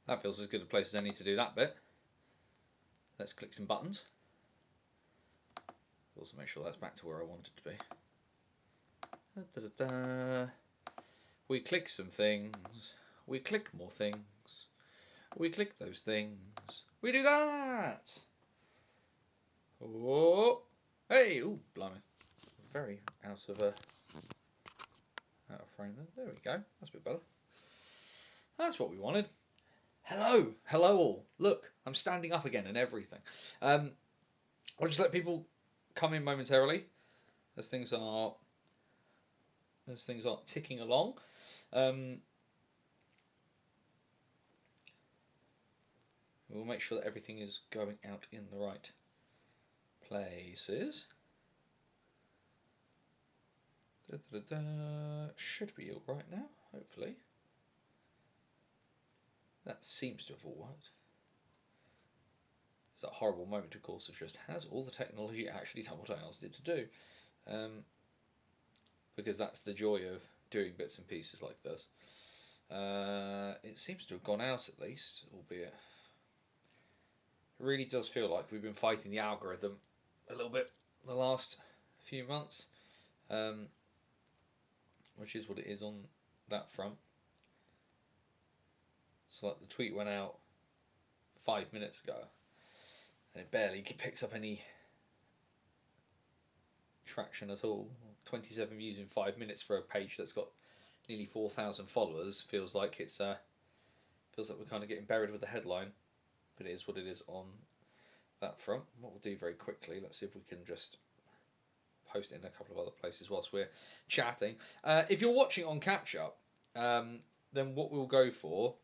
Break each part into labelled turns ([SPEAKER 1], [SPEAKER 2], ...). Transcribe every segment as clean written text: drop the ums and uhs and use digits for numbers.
[SPEAKER 1] That feels as good a place as any to do that bit. Let's click some buttons. Also make sure that's back to where I want it to be. Da, da, da. We click some things. We click more things. We click those things. We do that. Oh, hey, ooh, blimey. Very out of frame there. There we go. That's a bit better. That's what we wanted. Hello, hello all. Look, I'm standing up again and everything. I'll just let people come in momentarily as things are ticking along. We'll make sure that everything is going out in the right places. Should be all right now, hopefully. That seems to have all worked. It's that horrible moment, of course, of just has all the technology actually done what I asked it to do? Because that's the joy of doing bits and pieces like this. It seems to have gone out at least, albeit it really does feel like we've been fighting the algorithm a little bit the last few months, which is what it is on that front. So like the tweet went out 5 minutes ago and it barely picks up any traction at all. 27 views in 5 minutes for a page that's got nearly 4,000 followers feels like it's feels like we're kind of getting buried with the headline, but it is what it is on that front. What we'll do very quickly, let's see if we can just post it in a couple of other places whilst we're chatting. If you're watching on catch up, then what we'll go for,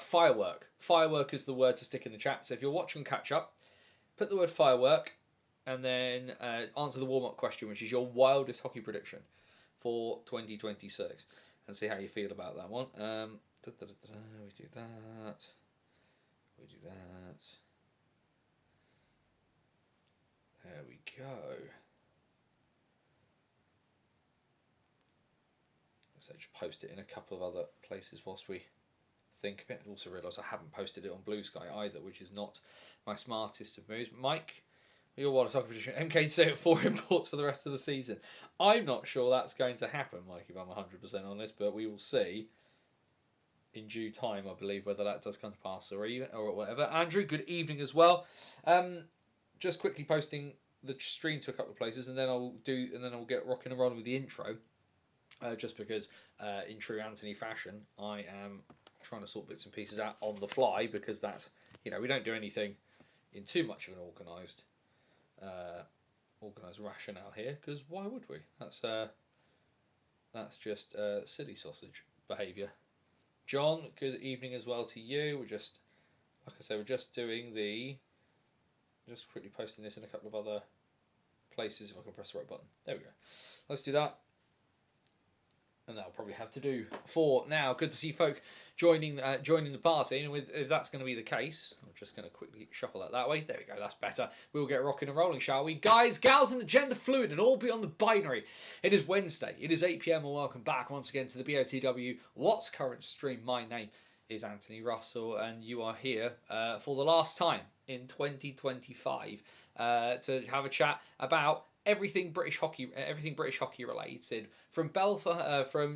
[SPEAKER 1] firework. Firework is the word to stick in the chat. So if you're watching catch up, put the word firework and then answer the warm-up question, which is your wildest hockey prediction for 2026, and see how you feel about that one. We do that. We do that. There we go. So just post it in a couple of other places whilst we think of it. I also realise I haven't posted it on Blue Sky either, which is not my smartest of moves. Mike, your wildest hockey prediction, MK to stay at 4 imports for the rest of the season. I'm not sure that's going to happen, Mike, if I'm 100% honest, but we will see in due time, I believe, whether that does come to pass or whatever. Andrew, good evening as well. Just quickly posting the stream to a couple of places, and then I'll get rocking and rolling with the intro. Just because, in true Anthony fashion, I am trying to sort bits and pieces out on the fly, because that's, we don't do anything in too much of an organised rationale here, because why would we? That's just silly sausage behaviour. John, good evening as well to you. We're just, like I say, just quickly posting this in a couple of other places if I can press the right button. There we go. Let's do that. And that'll probably have to do for now. Good to see folk joining the party, and if that's going to be the case, I'm just going to quickly shuffle that way. There we go, that's better. We'll get rocking and rolling, shall we? Guys, gals, and the gender fluid, and all beyond the binary. It is Wednesday, it is 8 PM, and welcome back once again to the BOTW What's Current stream. My name is Anthony Russell, and you are here for the last time in 2025 to have a chat about everything British hockey related, from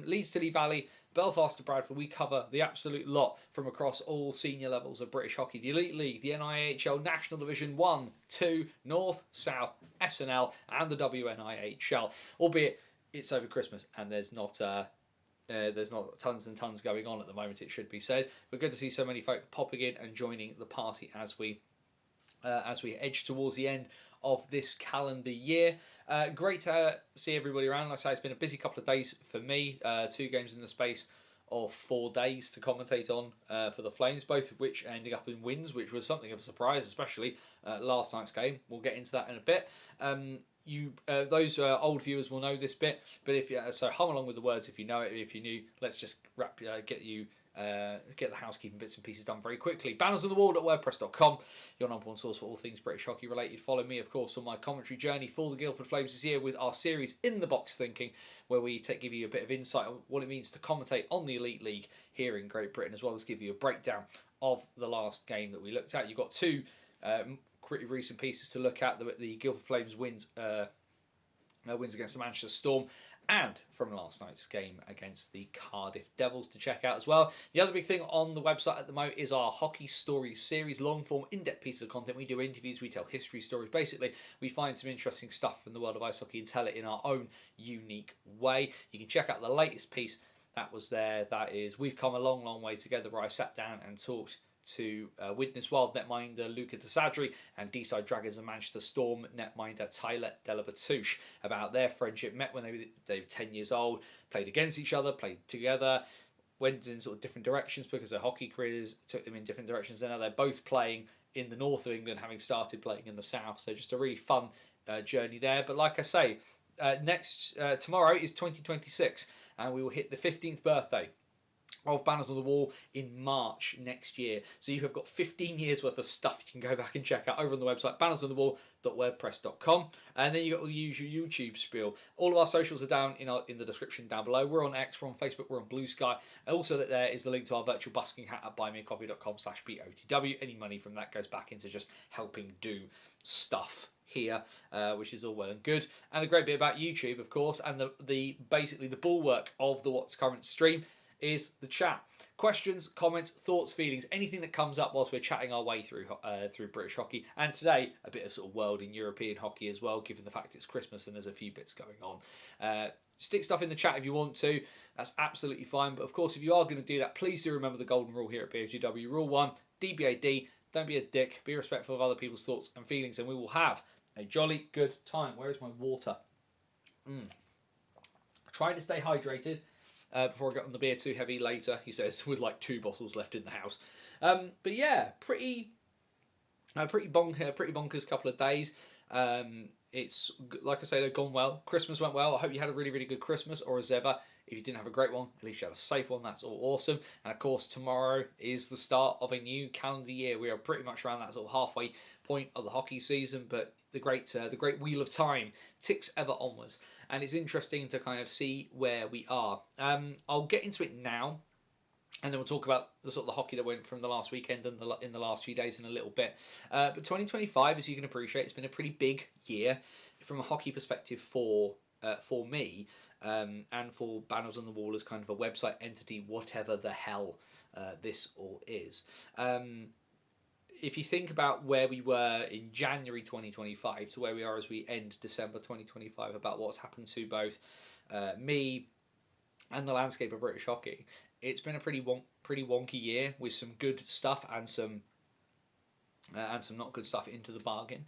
[SPEAKER 1] Leeds to Lee Valley, Belfast to Bradford. We cover the absolute lot from across all senior levels of British hockey: the Elite League, the NIHL, National Division 1, 2, North, South, SNL, and the WNIHL. Albeit it's over Christmas and there's not tons and tons going on at the moment, it should be said. But good to see so many folk popping in and joining the party as we edge towards the end of this calendar year. Great to see everybody around. Like I say, it's been a busy couple of days for me. 2 games in the space of 4 days to commentate on for the Flames, both of which ending up in wins, which was something of a surprise, especially last night's game. We'll get into that in a bit. Those old viewers will know this bit, but so hum along with the words if you know it. If you're new, let's just get you get the housekeeping bits and pieces done very quickly. Bannersonthewall.wordpress.com, your number one source for all things British hockey related. Follow me, of course, on my commentary journey for the Guildford Flames this year with our series In the Box Thinking, where we give you a bit of insight on what it means to commentate on the Elite League here in Great Britain, as well as give you a breakdown of the last game that we looked at. You've got two pretty recent pieces to look at. The Guildford Flames wins against the Manchester Storm, and from last night's game against the Cardiff Devils to check out as well. The other big thing on the website at the moment is our Hockey Stories series, long-form, in-depth pieces of content. We do interviews, we tell history stories. Basically, we find some interesting stuff from the world of ice hockey and tell it in our own unique way. You can check out the latest piece that was there. That is, we've come a long, long way together, where I sat down and talked to Widnes Wild netminder Luca Tasadri and D-Side Dragons and Manchester Storm netminder Tyler Delabatouche about their friendship. Met when they were 10 years old, played against each other, played together, went in sort of different directions because their hockey careers took them in different directions. And now they're both playing in the north of England, having started playing in the south. So just a really fun journey there. But like I say, tomorrow is 2026, and we will hit the 15th birthday of Banners on the Wall in March next year. So you have got 15 years worth of stuff you can go back and check out over on the website, bannersonthewall.wordpress.com. And then you've got all the usual YouTube spiel. All of our socials are down in the description down below. We're on X, we're on Facebook, we're on Blue Sky. Also, there is the link to our virtual busking hat at buymeacoffee.com/BOTW. Any money from that goes back into just helping do stuff here, which is all well and good. And the great bit about YouTube, of course, and basically the bulwark of the What's Current stream, is the chat. Questions, comments, thoughts, feelings, anything that comes up whilst we're chatting our way through British hockey. And today, a bit of sort of world and European hockey as well, given the fact it's Christmas and there's a few bits going on. Stick stuff in the chat if you want to. That's absolutely fine. But of course, if you are going to do that, please do remember the golden rule here at BOTW. Rule 1, DBAD, don't be a dick, be respectful of other people's thoughts and feelings, and we will have a jolly good time. Where is my water? Try to stay hydrated. Before I get on the beer too heavy later, he says, with like 2 bottles left in the house. But yeah, pretty bonkers couple of days. It's, like I say, they've gone well. Christmas went well. I hope you had a really, really good Christmas, or as ever, if you didn't have a great one, at least you had a safe one. That's all awesome. And of course, tomorrow is the start of a new calendar year. We are pretty much around that sort of halfway point of the hockey season, but the great wheel of time ticks ever onwards, and it's interesting to kind of see where we are. I'll get into it now, and then we'll talk about the sort of the hockey that went from the last weekend and in the last few days in a little bit. But 2025, as you can appreciate, it's been a pretty big year from a hockey perspective for me. And for Banners on the Wall as kind of a website entity, whatever the hell this all is. If you think about where we were in January 2025 to where we are as we end December 2025, about what's happened to both me and the landscape of British hockey, it's been a pretty wonky year with some good stuff and some not good stuff into the bargain.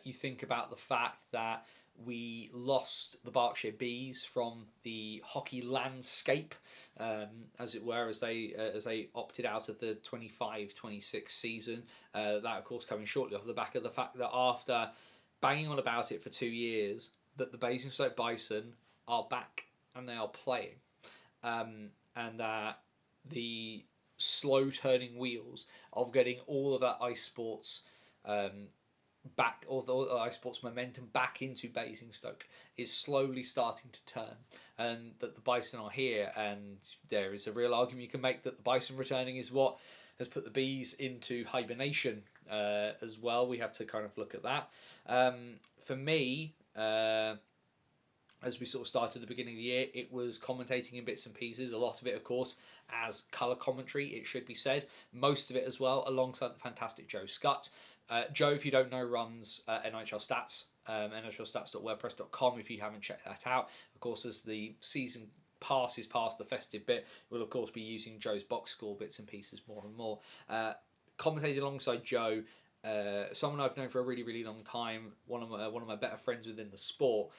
[SPEAKER 1] You think about the fact that we lost the Berkshire Bees from the hockey landscape, as it were, as they opted out of the 25-26 season. That, of course, coming shortly off the back of the fact that after banging on about it for 2 years, that the Basingstoke Bison are back and they are playing, and that the slow turning wheels of getting all of that ice sports back, or the ice sports momentum back into Basingstoke, is slowly starting to turn, and that the Bison are here. And there is a real argument you can make that the Bison returning is what has put the Bees into hibernation as well. We have to kind of look at that. For me, as we sort of started at the beginning of the year, it was commentating in bits and pieces. A lot of it, of course, as colour commentary, it should be said. Most of it as well, alongside the fantastic Joe Scott. Joe, if you don't know, runs NHL Stats, nhlstats.wordpress.com if you haven't checked that out. Of course, as the season passes past the festive bit, we'll, of course, be using Joe's box score bits and pieces more and more. Commentated alongside Joe, someone I've known for a really, really long time, one of my better friends within the sport,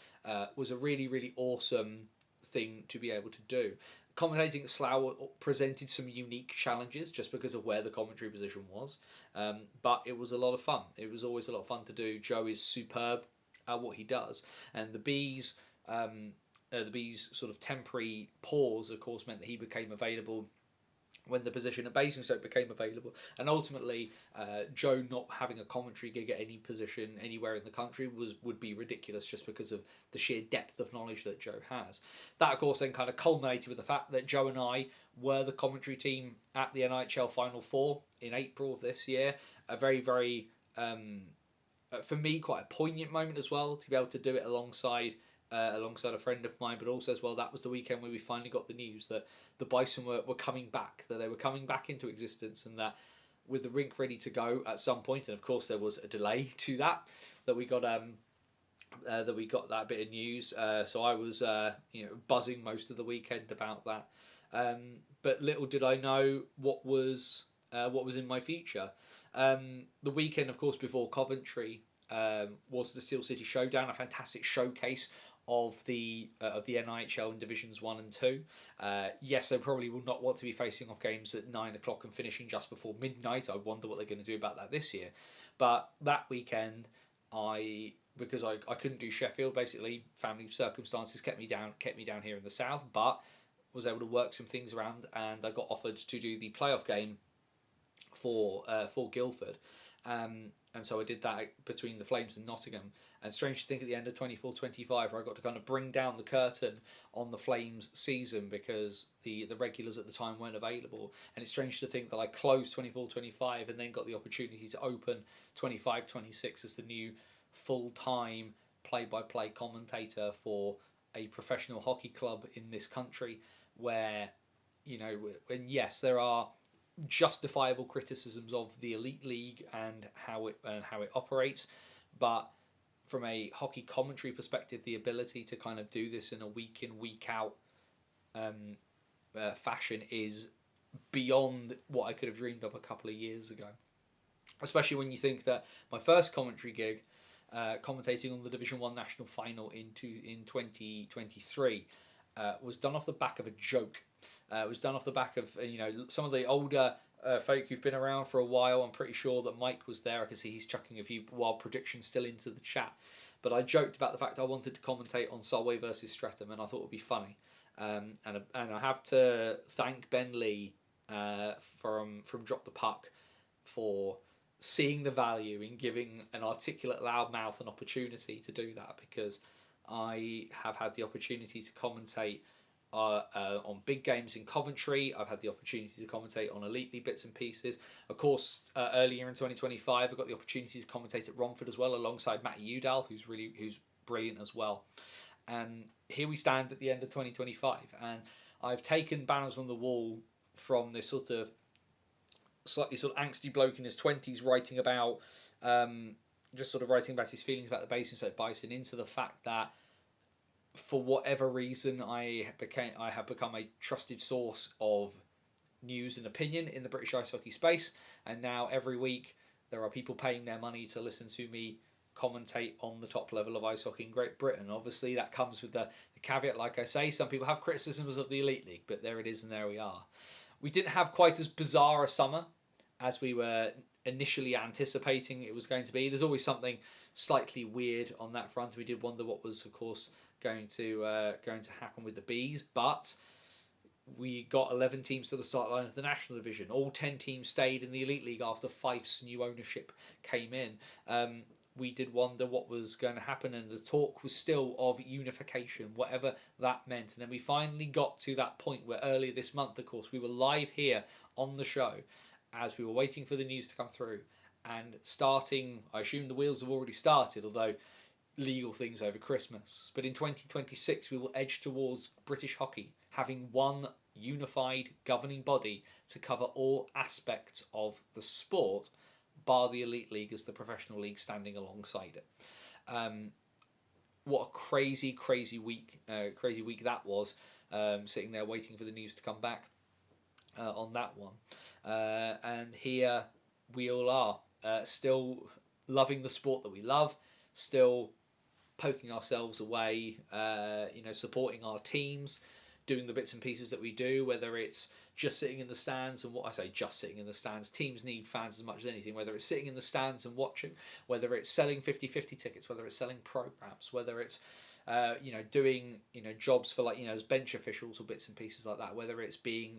[SPEAKER 1] was a really, really awesome thing to be able to do. Commentating at Slough presented some unique challenges just because of where the commentary position was, but it was a lot of fun. It was always a lot of fun to do. Joe is superb at what he does, and the Bees' sort of temporary pause, of course, meant that he became available when the position at Basingstoke became available, and ultimately Joe not having a commentary gig at any position anywhere in the country would be ridiculous, just because of the sheer depth of knowledge that Joe has. That of course then kind of culminated with the fact that Joe and I were the commentary team at the NIHL Final Four in April of this year. A very, very for me, quite a poignant moment as well, to be able to do it alongside a friend of mine, but also as well, that was the weekend where we finally got the news that the Bison were coming back, that they were coming back into existence, and that with the rink ready to go at some point, and of course there was a delay to that we got that bit of news. So I was buzzing most of the weekend about that. But little did I know what was in my future. The weekend, of course, before Coventry was the Steel City Showdown, a fantastic showcase of the NIHL in Divisions 1 and 2. Yes, they probably will not want to be facing off games at 9 o'clock and finishing just before midnight. I wonder what they're going to do about that this year. But that weekend, because I couldn't do Sheffield, basically family circumstances kept me down here in the south, but was able to work some things around, and I got offered to do the playoff game for Guildford. And so I did that between the Flames and Nottingham. And strange to think, at the end of 24-25, where I got to kind of bring down the curtain on the Flames season, because the regulars at the time weren't available. And it's strange to think that I closed 24-25 and then got the opportunity to open 25-26 as the new full-time play-by-play commentator for a professional hockey club in this country, where, and yes, there are justifiable criticisms of the Elite League and how it operates, but from a hockey commentary perspective, the ability to kind of do this in a week in, week out fashion is beyond what I could have dreamed of a couple of years ago. Especially when you think that my first commentary gig, commentating on the Division 1 national final in 2023, was done off the back of a joke. It was done off the back of some of the older folk who've been around for a while. I'm pretty sure that Mike was there. I can see he's chucking a few wild predictions still into the chat. But I joked about the fact I wanted to commentate on Solway versus Streatham, and I thought it would be funny. And I have to thank Ben Lee from Drop the Puck for seeing the value in giving an articulate loudmouth an opportunity to do that, because I have had the opportunity to commentate on big games in Coventry. I've had the opportunity to commentate on Elite League bits and pieces. Of course, earlier in 2025, I got the opportunity to commentate at Romford as well, alongside Matty Udall, who's brilliant as well. And here we stand at the end of 2025, and I've taken banners on the wall from this sort of slightly sort of angsty bloke in his 20s writing about his feelings about the Basingstoke Bison, into the fact that for whatever reason I have become a trusted source of news and opinion in the British ice hockey space, and now every week there are people paying their money to listen to me commentate on the top level of ice hockey in Great Britain. Obviously that comes with the caveat, like I say, some people have criticisms of the Elite League, but there it is and there we are. We didn't have quite as bizarre a summer as we were initially anticipating it was going to be. There's always something slightly weird on that front. We did wonder what was, of course, going to happen with the Bees, but we got 11 teams to the start line of the National Division. All 10 teams stayed in the Elite League after Fife's new ownership came in. We did wonder what was going to happen, and the talk was still of unification, whatever that meant. And then we finally got to that point where earlier this month, of course, we were live here on the show as we were waiting for the news to come through, and starting, I assume the wheels have already started, although legal things over Christmas. But in 2026, we will edge towards British hockey having one unified governing body to cover all aspects of the sport, bar the Elite League as the professional league standing alongside it. What a crazy week that was, sitting there waiting for the news to come back on that one. And here we all are, still loving the sport that we love, still poking ourselves away, supporting our teams, doing the bits and pieces that we do, whether it's just sitting in the stands, and what I say, just sitting in the stands. Teams need fans as much as anything, whether it's sitting in the stands and watching, whether it's selling 50-50 tickets, whether it's selling programs, whether it's doing jobs for as bench officials or bits and pieces like that, whether it's being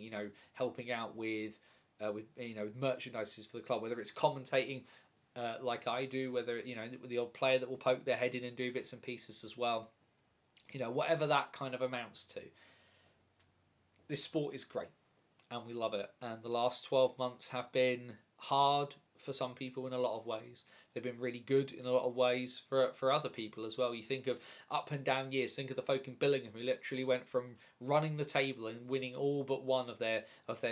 [SPEAKER 1] helping out with merchandises for the club, whether it's commentating like I do, whether the odd player that will poke their head in and do bits and pieces as well, whatever that kind of amounts to. This sport is great and we love it, and the last 12 months have been hard for some people in a lot of ways. They've been really good in a lot of ways for other people as well. You think of up and down years. Think of the folk in Billingham who literally went from running the table and winning all but one of their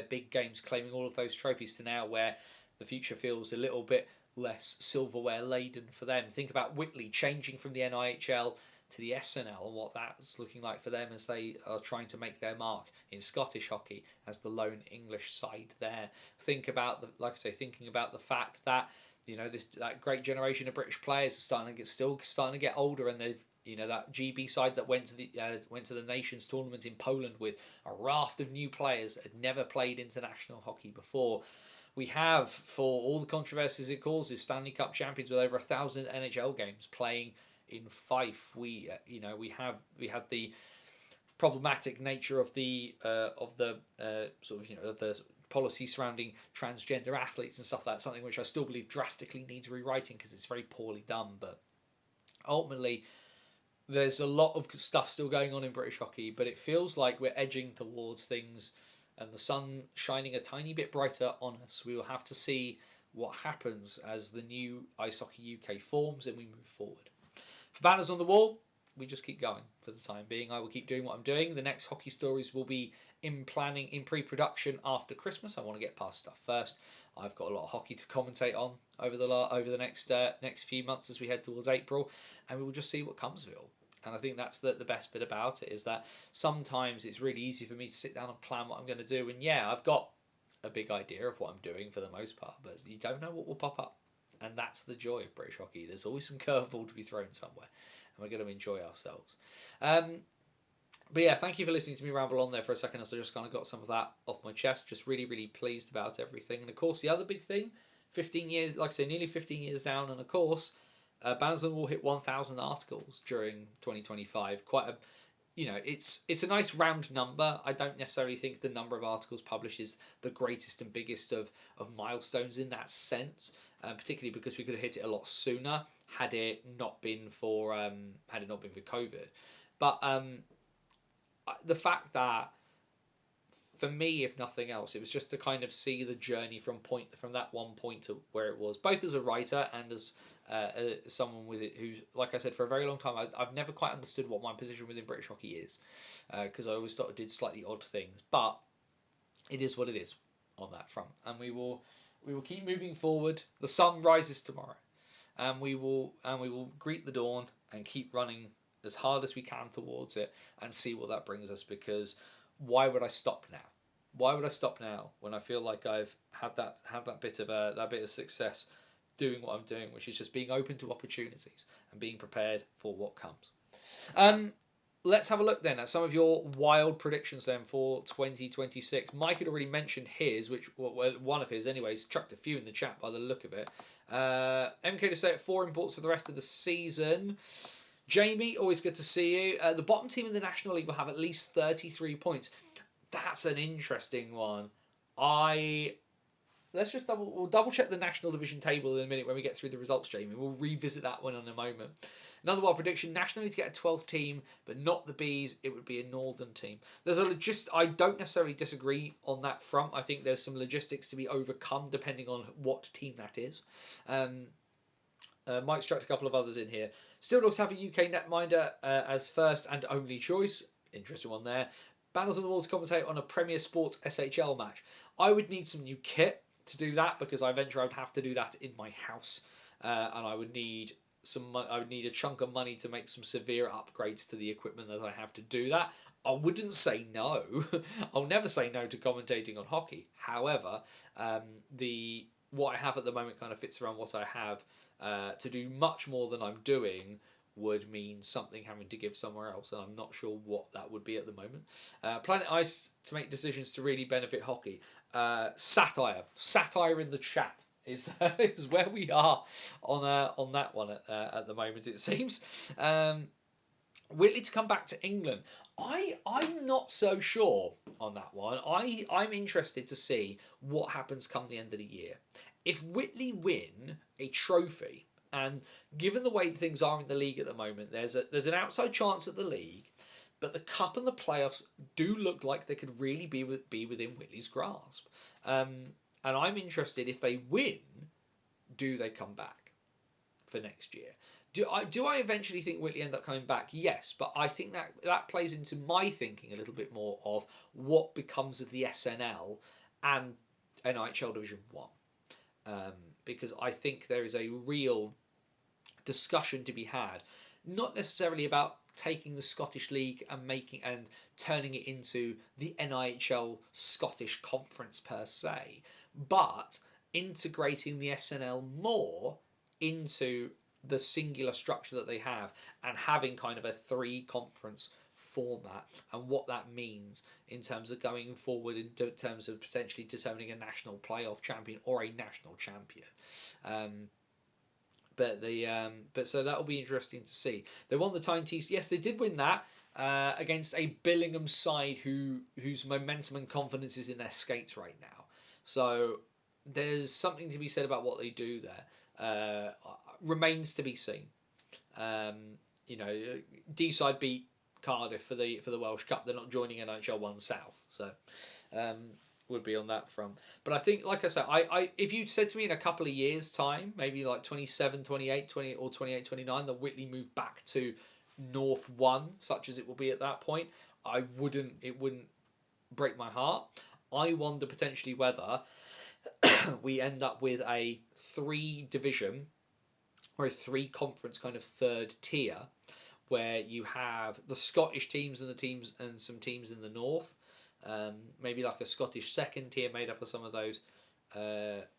[SPEAKER 1] big games, claiming all of those trophies, to now where the future feels a little bit less silverware laden for them. Think about Whitley changing from the NIHL to the SNL and what that's looking like for them as they are trying to make their mark in Scottish hockey as the lone English side there. Think about thinking about the fact that that great generation of British players are still starting to get older, and they've that GB side that went to the Nations tournament in Poland with a raft of new players that had never played international hockey before. We have, for all the controversies it causes, Stanley Cup champions with over 1,000 NHL games playing in Fife. We have the problematic nature of the policy surrounding transgender athletes and stuff like that. Something which I still believe drastically needs rewriting because it's very poorly done. But ultimately, there's a lot of stuff still going on in British hockey, but it feels like we're edging towards things and the sun shining a tiny bit brighter on us. We will have to see what happens as the new Ice Hockey UK forms and we move forward. For Banners on the Wall, we just keep going for the time being. I will keep doing what I'm doing. The next hockey stories will be in pre-production after Christmas. I want to get past stuff first. I've got a lot of hockey to commentate on over the next few months as we head towards April, and we will just see what comes of it all. And I think that's the best bit about it, is that sometimes it's really easy for me to sit down and plan what I'm going to do. And yeah, I've got a big idea of what I'm doing for the most part, but you don't know what will pop up. And that's the joy of British hockey. There's always some curveball to be thrown somewhere, and we're going to enjoy ourselves. But yeah, thank you for listening to me ramble on there for a second as I just kind of got some of that off my chest. Just really, really pleased about everything. And of course, the other big thing, 15 years, like I say, nearly 15 years down, and of course, Banners on the Wall hit 1,000 articles during 2025. Quite a, it's a nice round number. I don't necessarily think the number of articles published is the greatest and biggest of milestones in that sense, particularly because we could have hit it a lot sooner had it not been for COVID. But the fact that, for me, if nothing else, it was just to kind of see the journey from that one point to where it was, both as a writer and as someone with it who's, like I said, for a very long time, I've never quite understood what my position within British hockey is, because I always thought I did slightly odd things, but it is what it is on that front, and we will keep moving forward. The sun rises tomorrow, and we will greet the dawn and keep running as hard as we can towards it and see what that brings us, because why would I stop now? Why would I stop now when I feel like I've had that bit of success doing what I'm doing, which is just being open to opportunities and being prepared for what comes. Let's have a look then at some of your wild predictions then for 2026. Mike had already mentioned his, one of his anyways, chucked a few in the chat by the look of it. MK to say at 4 imports for the rest of the season. Jamie, always good to see you. The bottom team in the National League will have at least 33 points. That's an interesting one. We'll double check the National Division table in a minute when we get through the results, Jamie. We'll revisit that one in a moment. Another wild prediction: National League to get a 12th team, but not the Bees. It would be a Northern team. I don't necessarily disagree on that front. I think there's some logistics to be overcome depending on what team that is. Mike struck a couple of others in here. Still Dogs have a UK netminder as first and only choice. Interesting one there. Banners on the Walls commentate on a Premier Sports SHL match. I would need some new kit to do that, because I venture I would have to do that in my house, and I would need a chunk of money to make some severe upgrades to the equipment that I have to do that. I wouldn't say no. I'll never say no to commentating on hockey. However, what I have at the moment kind of fits around what I have to do much more than I'm doing would mean something having to give somewhere else, and I'm not sure what that would be at the moment. Planet Ice to make decisions to really benefit hockey. Satire in the chat is is where we are on that one at the moment, it seems. Whitley to come back to England. I'm not so sure on that one. I'm interested to see what happens come the end of the year. If Whitley win a trophy, and given the way things are in the league at the moment, there's an outside chance at the league, but the cup and the playoffs do look like they could really be within Whitley's grasp. And I'm interested, if they win, do they come back for next year? Do I eventually think Whitley end up coming back? Yes, but I think that plays into my thinking a little bit more of what becomes of the SNL and NHL Division 1. Because I think there is a real discussion to be had, not necessarily about taking the Scottish League and turning it into the NIHL Scottish Conference per se, but integrating the SNL more into the singular structure that they have, and having kind of a 3 conference format, and what that means in terms of going forward in terms of potentially determining a national playoff champion or a national champion. But so that'll be interesting to see. They won the Tyne Tees. Yes, they did win that against a Billingham side whose momentum and confidence is in their skates right now. So there's something to be said about what they do there. Remains to be seen. D-side beat Cardiff for the Welsh Cup. They're not joining NHL 1 South, so would be on that front. But I think, like I said, I if you'd said to me in a couple of years' time, maybe like 27, 28, 20 or 28, 29, that Whitley moved back to North 1, such as it will be at that point, it wouldn't break my heart. I wonder potentially whether we end up with a 3 division or a 3 conference kind of third tier, where you have the Scottish teams and some teams in the north, maybe like a Scottish second tier made up of some of those,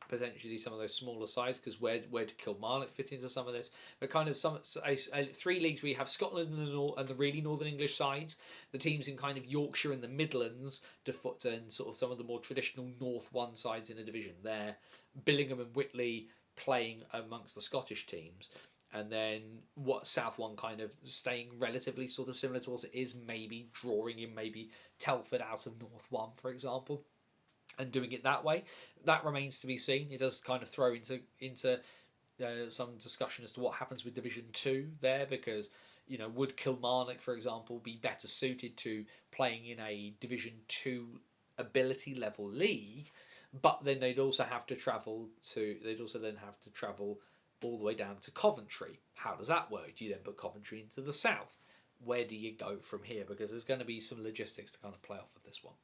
[SPEAKER 1] potentially some of those smaller sides, because where do Kilmarnock fit into some of this? But kind of 3 leagues where you have Scotland and the really northern English sides, the teams in kind of Yorkshire and the Midlands, and sort of some of the more traditional North 1 sides in a division there, Billingham and Whitley playing amongst the Scottish teams, and then what South 1 kind of staying relatively sort of similar to what it is, maybe drawing in maybe Telford out of North 1, for example, and doing it that way. That remains to be seen. It does kind of throw into some discussion as to what happens with Division 2 there, because would Kilmarnock, for example, be better suited to playing in a Division 2 ability level league, but then they'd also then have to travel all the way down to Coventry. How does that work? Do you then put Coventry into the south? Where do you go from here? Because there's going to be some logistics to kind of play off of this one.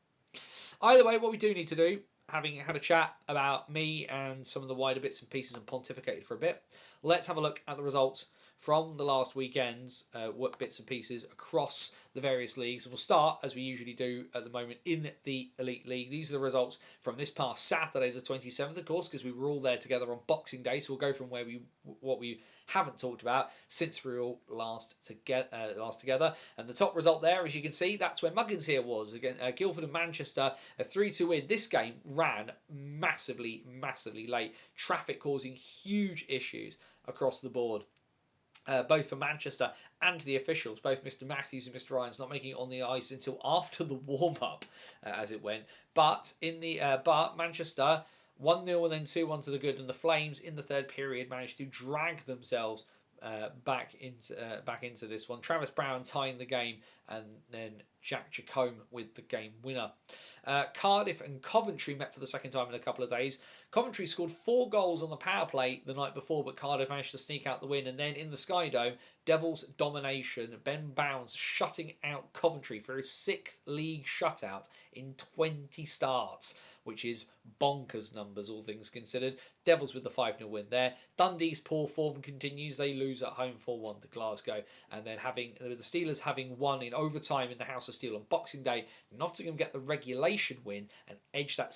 [SPEAKER 1] Either way, what we do need to do, having had a chat about me and some of the wider bits and pieces and pontificated for a bit, let's have a look at the results from the last weekend's what bits and pieces across the various leagues. And we'll start, as we usually do at the moment, in the Elite League. These are the results from this past Saturday, the 27th, of course, because we were all there together on Boxing Day. So we'll go from what we haven't talked about since we were all last together. And the top result there, as you can see, that's where Muggins here was. Again, Guildford and Manchester, a 3-2 win. This game ran massively late. Traffic causing huge issues across the board. Both for Manchester and the officials, both Mr. Matthews and Mr. Ryans not making it on the ice until after the warm-up, as it went. But Manchester 1-0 and then 2-1 to the good, and the Flames in the third period managed to drag themselves back into this one. Travis Brown tying the game, and then Jack Jacome with the game winner. Cardiff and Coventry met for the second time in a couple of days. Coventry scored 4 goals on the power play the night before, but Cardiff managed to sneak out the win. And then in the Sky Dome, Devils domination. Ben Bounds shutting out Coventry for his 6th league shutout in 20 starts, which is bonkers numbers, all things considered. Devils with the 5-0 win there. Dundee's poor form continues. They lose at home 4-1 to Glasgow. And then the Steelers having won in overtime in the House of Steel on Boxing Day, Nottingham get the regulation win and edge that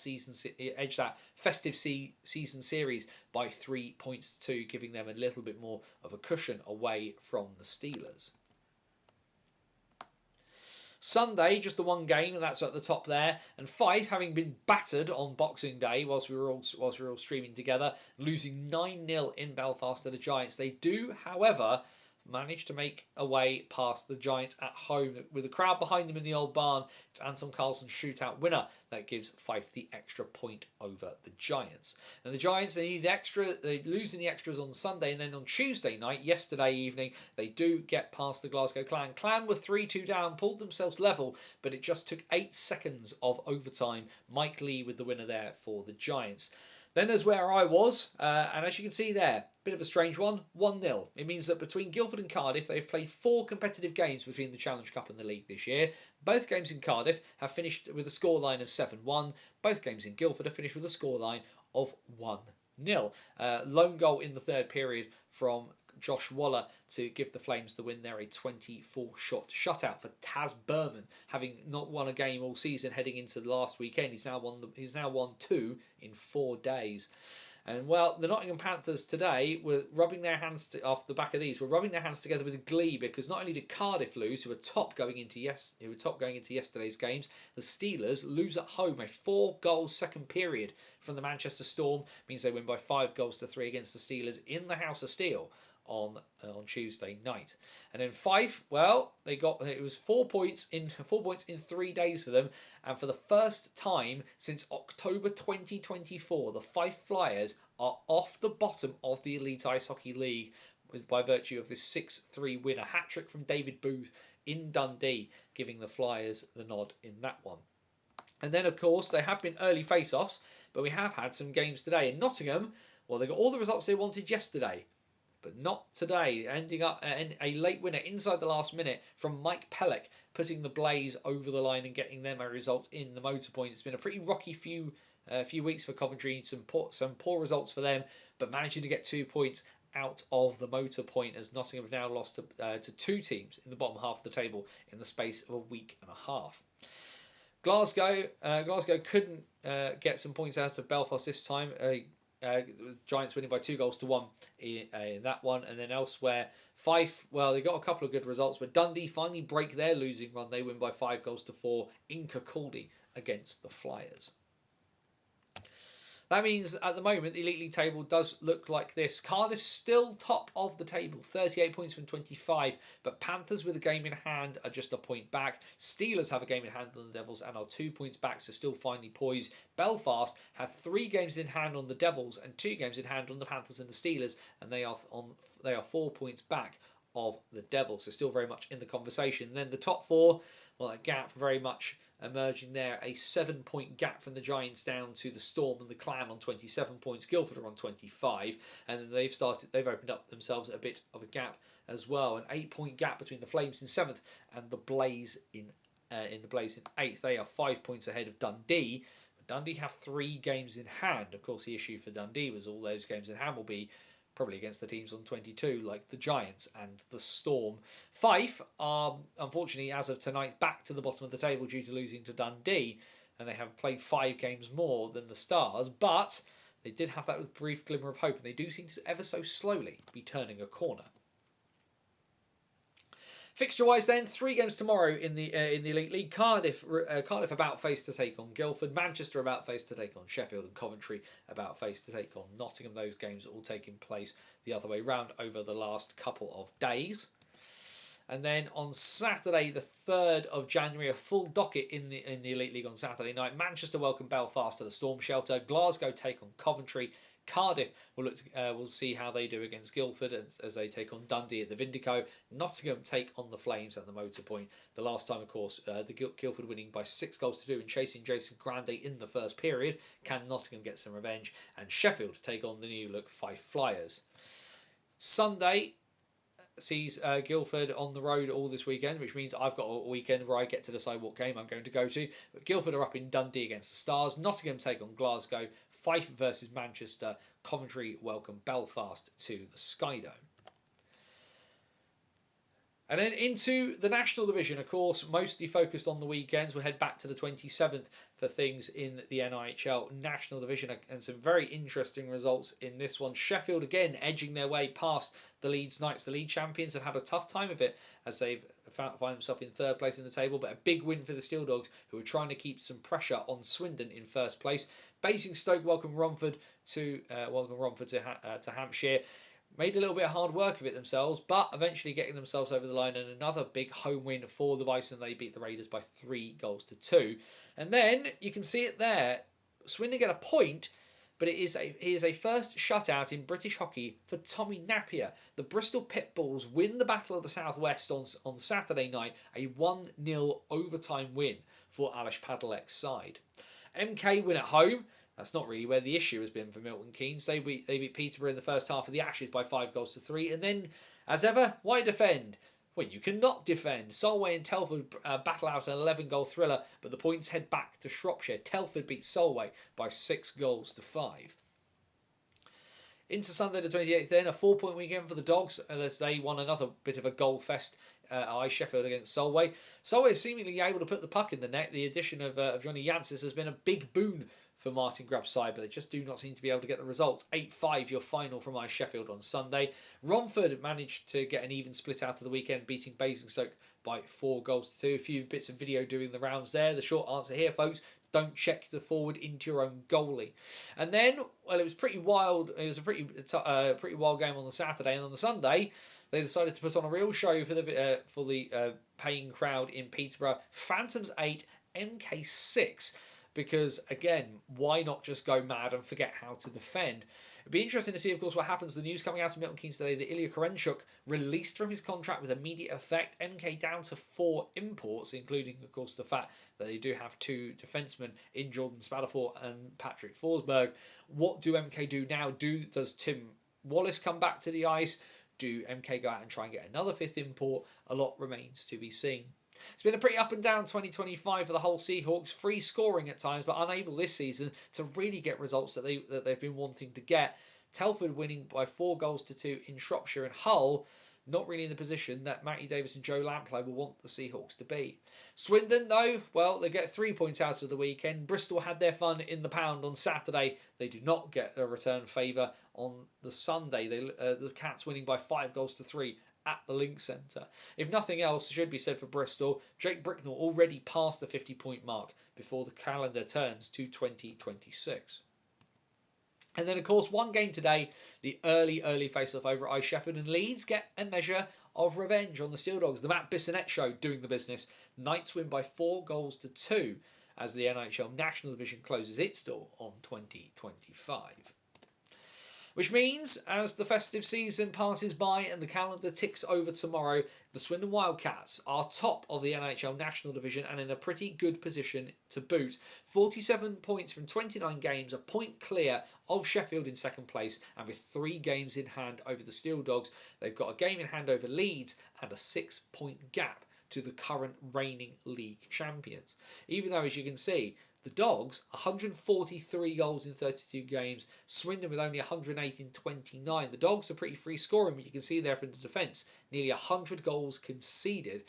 [SPEAKER 1] festive season series by 3 points to 2, giving them a little bit more of a cushion away from the Steelers. Sunday, just the one game, and that's at the top there. And Fife, having been battered on Boxing Day whilst we were all streaming together, losing 9-0 in Belfast to the Giants. They do, however, managed to make a way past the Giants at home with the crowd behind them in the old barn. It's Anton Carlson's shootout winner that gives Fife the extra point over the Giants. And the Giants, they need extra. They losing the extras on Sunday, and then on Tuesday night, yesterday evening, they do get past the Glasgow Clan. Clan were 3-2 down, pulled themselves level, but it just took 8 seconds of overtime. Mike Lee with the winner there for the Giants. Then there's where I was, and as you can see there, bit of a strange one, 1-0. It means that between Guildford and Cardiff, they've played 4 competitive games between the Challenge Cup and the League this year. Both games in Cardiff have finished with a scoreline of 7-1. Both games in Guildford have finished with a scoreline of 1-0. Lone goal in the third period from Josh Waller to give the Flames the win there, a 24-shot shutout for Taz Berman, having not won a game all season heading into the last weekend. He's now won 2 in 4 days. And well, the Nottingham Panthers today were rubbing their hands off the back of these. Were rubbing their hands together with glee because not only did Cardiff lose, who were top going into yesterday's games, the Steelers lose at home. A 4-goal second period from the Manchester Storm means they win by 5-3 against the Steelers in the House of Steel on Tuesday night. And then Fife, well, it was 4 points in 3 days for them, and for the first time since October 2024, the Fife Flyers are off the bottom of the Elite Ice Hockey League by virtue of this 6-3 win, a hat-trick from David Booth in Dundee, giving the Flyers the nod in that one. And then, of course, there have been early face-offs, but we have had some games today. In Nottingham, well, they got all the results they wanted yesterday, but not today, ending up a late winner inside the last minute from Mike Pellick, putting the Blaze over the line and getting them a result in the Motor Point. It's been a pretty rocky few weeks for Coventry, some poor results for them, but managing to get 2 points out of the Motor Point as Nottingham have now lost to 2 teams in the bottom half of the table in the space of a week and a half. Glasgow couldn't get some points out of Belfast this time. Giants winning by 2-1 in that one. And then elsewhere, Fife, well, they got a couple of good results, but Dundee finally break their losing run. They win by 5-4 in Kirkcaldy against the Flyers. That means at the moment the Elite League table does look like this. Cardiff still top of the table, 38 points from 25, but Panthers with a game in hand are just a point back. Steelers have a game in hand on the Devils and are 2 points back, so still finely poised. Belfast have 3 games in hand on the Devils and 2 games in hand on the Panthers and the Steelers, and they are 4 points back of the Devils, so still very much in the conversation. And then the top 4, well, that gap very much emerging there, a 7-point gap from the Giants down to the Storm and the Clan on 27 points. Guildford are on 25, and then they've opened up themselves a bit of a gap as well. An 8-point gap between the Flames in 7th and the Blaze in 8th. They are 5 points ahead of Dundee. But Dundee have 3 games in hand. Of course, the issue for Dundee was all those games in hand will be probably against the teams on 22, like the Giants and the Storm. Fife are, unfortunately, as of tonight, back to the bottom of the table due to losing to Dundee, and they have played 5 games more than the Stars, but they did have that brief glimmer of hope, and they do seem to ever so slowly be turning a corner. Fixture-wise then, 3 games tomorrow in the Elite League. Cardiff about face to take on Guildford. Manchester about face to take on Sheffield. And Coventry about face to take on Nottingham. Those games are all taking place the other way round over the last couple of days. And then on Saturday, the 3rd of January, a full docket in the Elite League on Saturday night. Manchester welcome Belfast to the Storm Shelter. Glasgow take on Coventry. Cardiff will see how they do against Guildford as they take on Dundee at the Vindico. Nottingham take on the Flames at the Motor Point. The last time, of course, the Guildford winning by 6-2 and chasing Jason Grande in the first period. Can Nottingham get some revenge? And Sheffield take on the new look Fife Flyers. Sunday sees Guildford on the road all this weekend, which means I've got a weekend where I get to decide what game I'm going to go to. But Guildford are up in Dundee against the Stars. Nottingham take on Glasgow. Fife versus Manchester. Coventry welcome Belfast to the Skydome. And then into the National Division, of course, mostly focused on the weekends. We'll head back to the 27th for things in the NIHL National Division and some very interesting results in this one. Sheffield again edging their way past the Leeds Knights. The league champions have had a tough time of it as they've find themselves in third place in the table, but a big win for the Steel Dogs, who are trying to keep some pressure on Swindon in first place. Basingstoke welcome Romford to Hampshire. Made a little bit of hard work of it themselves, but eventually getting themselves over the line, and another big home win for the Bison. They beat the Raiders by 3-2. And then you can see it there. Swindon get a point, but it is a first shutout in British hockey for Tommy Napier. The Bristol Pitbulls win the Battle of the Southwest on Saturday night, a 1-0 overtime win for Alish Padalek's side. MK win at home. That's not really where the issue has been for Milton Keynes. They beat Peterborough in the first half of the Ashes by 5-3. And then, as ever, why defend when you cannot defend? Solway and Telford battle out an 11-goal thriller, but the points head back to Shropshire. Telford beat Solway by 6-5. Into Sunday the 28th then, a 4-point weekend for the Dogs as they won another bit of a goal fest. Sheffield against Solway. Solway seemingly able to put the puck in the net. The addition of Johnny Jancis has been a big boon for Martin Grab's side, but they just do not seem to be able to get the results. 8-5 your final from Sheffield on Sunday. Romford managed to get an even split out of the weekend, beating Basingstoke by 4-2. A few bits of video doing the rounds there. The short answer here, folks, don't check the forward into your own goalie. And then, well, it was pretty wild. It was a pretty wild game on the Saturday, and on the Sunday they decided to put on a real show for the paying crowd in Peterborough. Phantoms 8, MK 6. Because, again, why not just go mad and forget how to defend? It'd be interesting to see, of course, what happens. The news coming out of Milton Keynes today that Ilya Karenchuk released from his contract with immediate effect. MK down to 4 imports, including, of course, the fact that they do have 2 defensemen in Jordan Spadafor and Patrick Forsberg. What do MK do now? Does Tim Wallace come back to the ice? Do MK go out and try and get another 5th import? A lot remains to be seen. It's been a pretty up and down 2025 for the whole Seahawks. Free scoring at times, but unable this season to really get results that they've been wanting to get. Telford winning by 4-2 in Shropshire, and Hull not really in the position that Matty Davis and Joe Lampley will want the Seahawks to be. Swindon, though, well, they get 3 points out of the weekend. Bristol had their fun in the Pound on Saturday. They do not get a return favour on the Sunday. The Cats winning by 5-3 at the Link Centre. If nothing else should be said for Bristol, Jake Bricknell already passed the 50-point mark before the calendar turns to 2026. And then, of course, one game today, the early face-off over at Sheffield, and Leeds get a measure of revenge on the Steel Dogs. The Matt Bissonnette show doing the business. Knights win by 4-2 as the NIHL National Division closes its door on 2025. Which means, as the festive season passes by and the calendar ticks over tomorrow, the Swindon Wildcats are top of the NIHL National Division and in a pretty good position to boot. 47 points from 29 games, a point clear of Sheffield in second place, and with 3 games in hand over the Steel Dogs. They've got a game in hand over Leeds and a 6-point gap to the current reigning league champions. Even though, as you can see, the Dogs, 143 goals in 32 games. Swindon with only 108 in 29. The Dogs are pretty free scoring, but you can see there from the defence, nearly 100 goals conceded.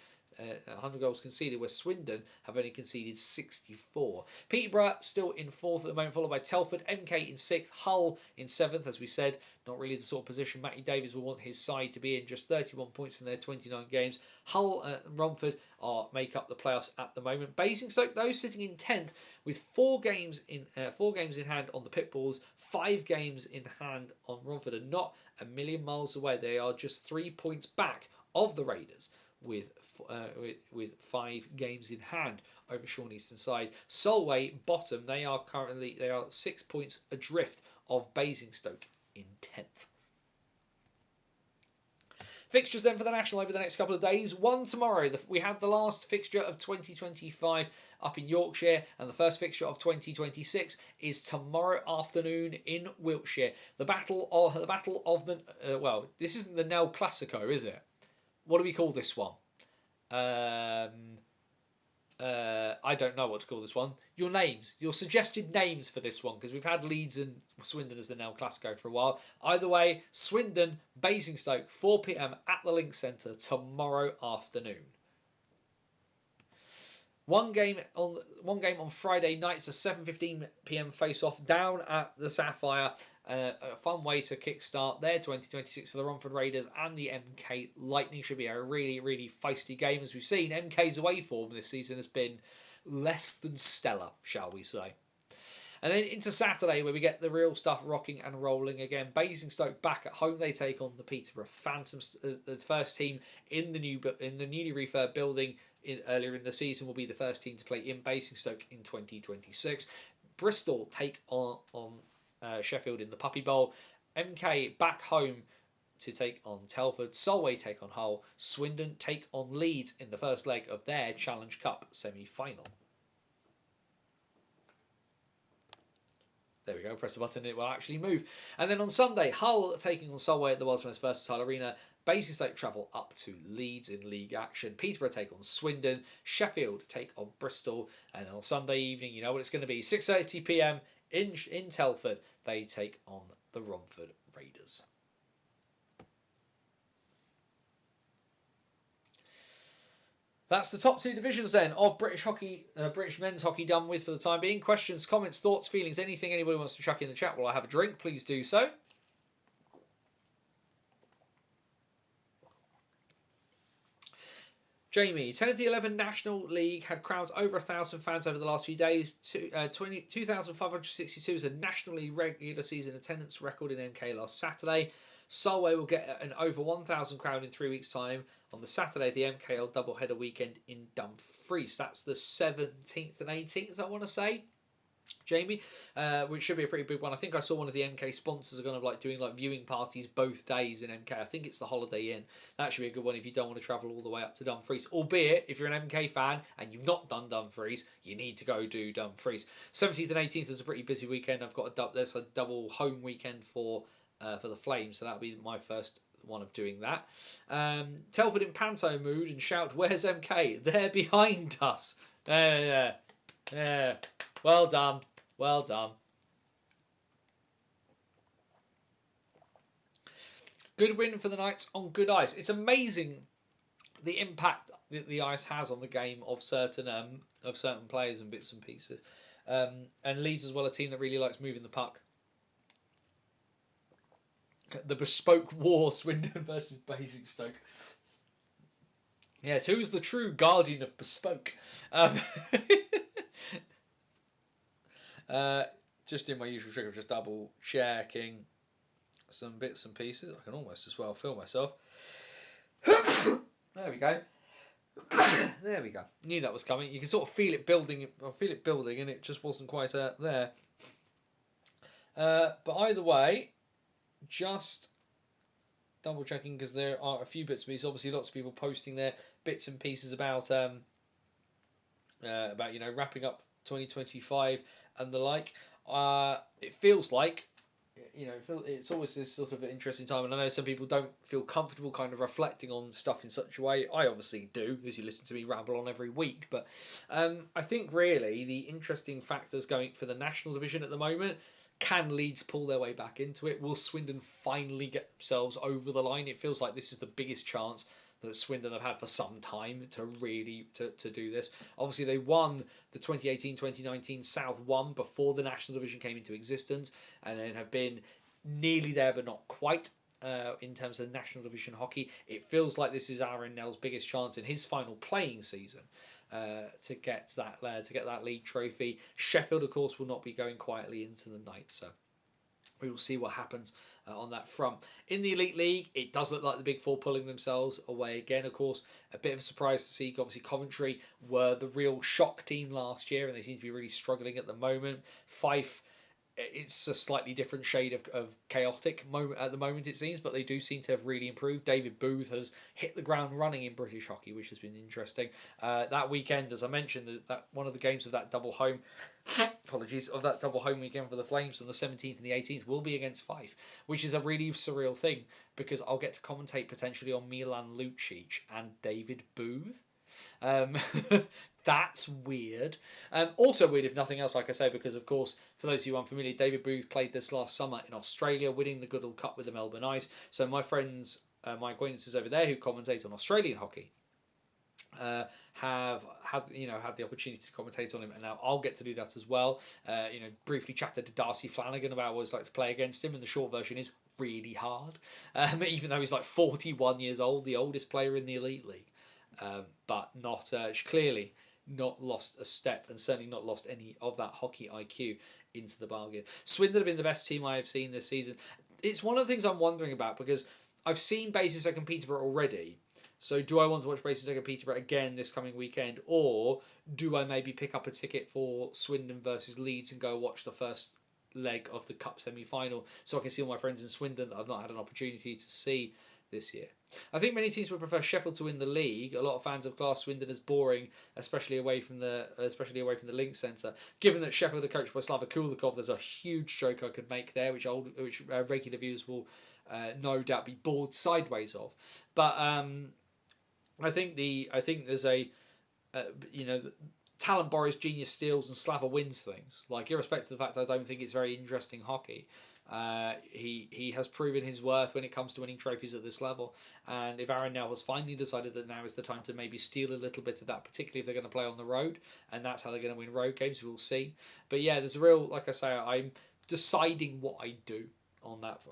[SPEAKER 1] 100 goals conceded, where Swindon have only conceded 64. Peterborough still in 4th at the moment, followed by Telford, MK in 6th, Hull in 7th, as we said. Not really the sort of position Matty Davies will want his side to be in, just 31 points from their 29 games. Hull and Romford make up the playoffs at the moment. Basingstoke, though, sitting in 10th with 4 games in hand on the Pitbulls, 5 games in hand on Romford, and not a million miles away. They are just 3 points back of the Raiders, with 5 games in hand over Sean Easton's side. Solway bottom. They are 6 points adrift of Basingstoke in 10th. Fixtures then for the National over the next couple of days. One tomorrow. We had the last fixture of 2025 up in Yorkshire, and the first fixture of 2026 is tomorrow afternoon in Wiltshire. The battle of the well, this isn't the Nel Classico, is it? What do we call this one? I I don't know what to call this one. Your names, your suggested names for this one, because we've had Leeds and Swindon as the El Clasico for a while. Either way, Swindon, Basingstoke, 4 p.m. at the Link Centre tomorrow afternoon. One game on Friday night. It's a 7:15 p.m. face-off down at the Sapphire. A fun way to kickstart their 2026 for the Romford Raiders and the MK Lightning. Should be a really, really feisty game. As we've seen, MK's away form this season has been less than stellar, shall we say. And then into Saturday, where we get the real stuff rocking and rolling again. Basingstoke back at home. They take on the Peterborough Phantoms. The first team in the newly refurbed building earlier in the season will be the first team to play in Basingstoke in 2026. Bristol take on Sheffield in the Puppy Bowl. MK back home to take on Telford. Solway take on Hull. Swindon take on Leeds in the first leg of their Challenge Cup semi-final. There we go, press the button and it will actually move. And then on Sunday, Hull taking on Solway at the World's Most Versatile Arena. Basingstoke travel up to Leeds in league action. Peterborough take on Swindon. Sheffield take on Bristol. And on Sunday evening, you know what it's going to be. 6:30 p.m. in Telford, they take on the Romford Raiders. That's the top two divisions then of British hockey, British men's hockey done with for the time being. Questions, comments, thoughts, feelings, anything anybody wants to chuck in the chat while I have a drink, please do so. Jamie, 10 of the 11 National League had crowds over 1,000 fans over the last few days. 2,562 is a National League regular season attendance record in MK last Saturday. Solway will get an over 1,000 crowd in 3 weeks' time on the Saturday, the MKL doubleheader weekend in Dumfries. That's the 17th and 18th, I want to say, Jamie, which should be a pretty big one. I think I saw one of the MK sponsors are going to doing viewing parties both days in MK. I think it's the Holiday Inn. That should be a good one if you don't want to travel all the way up to Dumfries. Albeit, if you're an MK fan and you've not done Dumfries, you need to go do Dumfries. 17th and 18th is a pretty busy weekend. There's a double home weekend for the Flames, so that'll be my first one of doing that. Telford in panto mood and shout, "Where's MK? They're behind us." Yeah. Well done. Well done. Good win for the Knights on good ice. It's amazing the impact that the ice has on the game of certain players and bits and pieces. And Leeds as well, a team that really likes moving the puck. The bespoke war, Swindon versus Basingstoke. Yes, who's the true guardian of bespoke? Just in my usual trick of just double checking some bits and pieces. I can almost as well feel myself. There we go. There we go. Knew that was coming. You can sort of feel it building. I feel it building, and it just wasn't quite there. But either way, just double checking because there are a few bits and pieces. Obviously, lots of people posting their bits and pieces about wrapping up 2025 and the like. It feels like it's always this sort of interesting time, and I know some people don't feel comfortable kind of reflecting on stuff in such a way. I obviously do, as you listen to me ramble on every week. But I think really the interesting factors going for the national division at the moment. Can Leeds pull their way back into it? Will Swindon finally get themselves over the line? It feels like this is the biggest chance that Swindon have had for some time to really to do this. Obviously, they won the 2018-2019 South 1 before the National Division came into existence, and then have been nearly there but not quite in terms of National Division hockey. It feels like this is Aaron Nell's biggest chance in his final playing season to get that league trophy. Sheffield, of course, will not be going quietly into the night, so we will see what happens on that front. In the Elite League, it does look like the Big Four pulling themselves away again. Of course, a bit of a surprise to see. Obviously, Coventry were the real shock team last year, and they seem to be really struggling at the moment. Fife, it's a slightly different shade of chaotic moment at the moment, it seems, but they do seem to have really improved. David Booth has hit the ground running in British hockey, which has been interesting. That weekend, as I mentioned, that one of the games of that double home weekend for the Flames on the 17th and the 18th will be against Fife, which is a really surreal thing because I'll get to commentate potentially on Milan Lucic and David Booth. Um, that's weird. Also weird, if nothing else, like I say, because of course, for those of you unfamiliar, David Booth played this last summer in Australia, winning the Goodall Cup with the Melbourne Ice. So my friends, my acquaintances over there who commentate on Australian hockey, have had the opportunity to commentate on him, and now I'll get to do that as well. Briefly chatted to Darcy Flanagan about what it's like to play against him, and the short version is really hard. Even though he's like 41 years old, the oldest player in the Elite League, but not clearly not lost a step, and certainly not lost any of that hockey IQ into the bargain. Swindon have been the best team I have seen this season. It's one of the things I'm wondering about, because I've seen Basingstoke and Peterborough already. So do I want to watch Basingstoke and Peterborough again this coming weekend, or do I maybe pick up a ticket for Swindon versus Leeds and go watch the first leg of the Cup semi-final so I can see all my friends in Swindon that I've not had an opportunity to see this year? I think many teams would prefer Sheffield to win the league. A lot of fans have classed Swindon as boring, especially away from the Link Centre. Given that Sheffield are coached by Slava Kulikov, there's a huge joke I could make there, which regular viewers will no doubt be bored sideways of. But I think there's a talent borrows, genius steals, and Slava wins things. Like, irrespective of the fact I don't think it's very interesting hockey, he has proven his worth when it comes to winning trophies at this level. And if Aaron Nell has finally decided that now is the time to maybe steal a little bit of that, particularly if they're going to play on the road, and that's how they're going to win road games, we'll see. But yeah, there's a real, like I say, I'm deciding what I do on that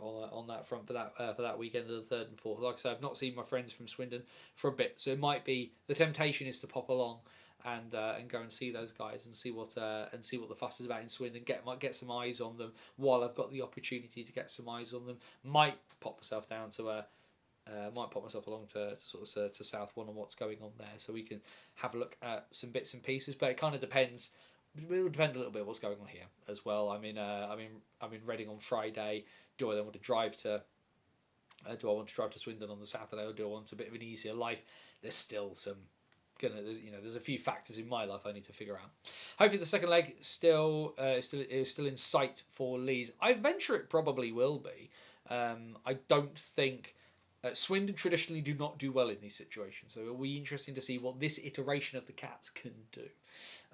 [SPEAKER 1] front for that weekend of the 3rd and 4th. Like I said, I've not seen my friends from Swindon for a bit, so it might be the temptation is to pop along and go and see those guys and see what the fuss is about in Swindon. Get some eyes on them while I've got the opportunity to get some eyes on them. Might pop myself along to South One and what's going on there, so we can have a look at some bits and pieces. But it kind of depends. It will depend a little bit what's going on here as well. I'm in Reading on Friday. Do I then want to drive to? Do I want to drive to Swindon on the Saturday, or do I want a bit of an easier life? There's still there's a few factors in my life I need to figure out. Hopefully the second leg is still in sight for Leeds. I venture it probably will be. I don't think. Swindon traditionally do not do well in these situations, so it will be interesting to see what this iteration of the Cats can do.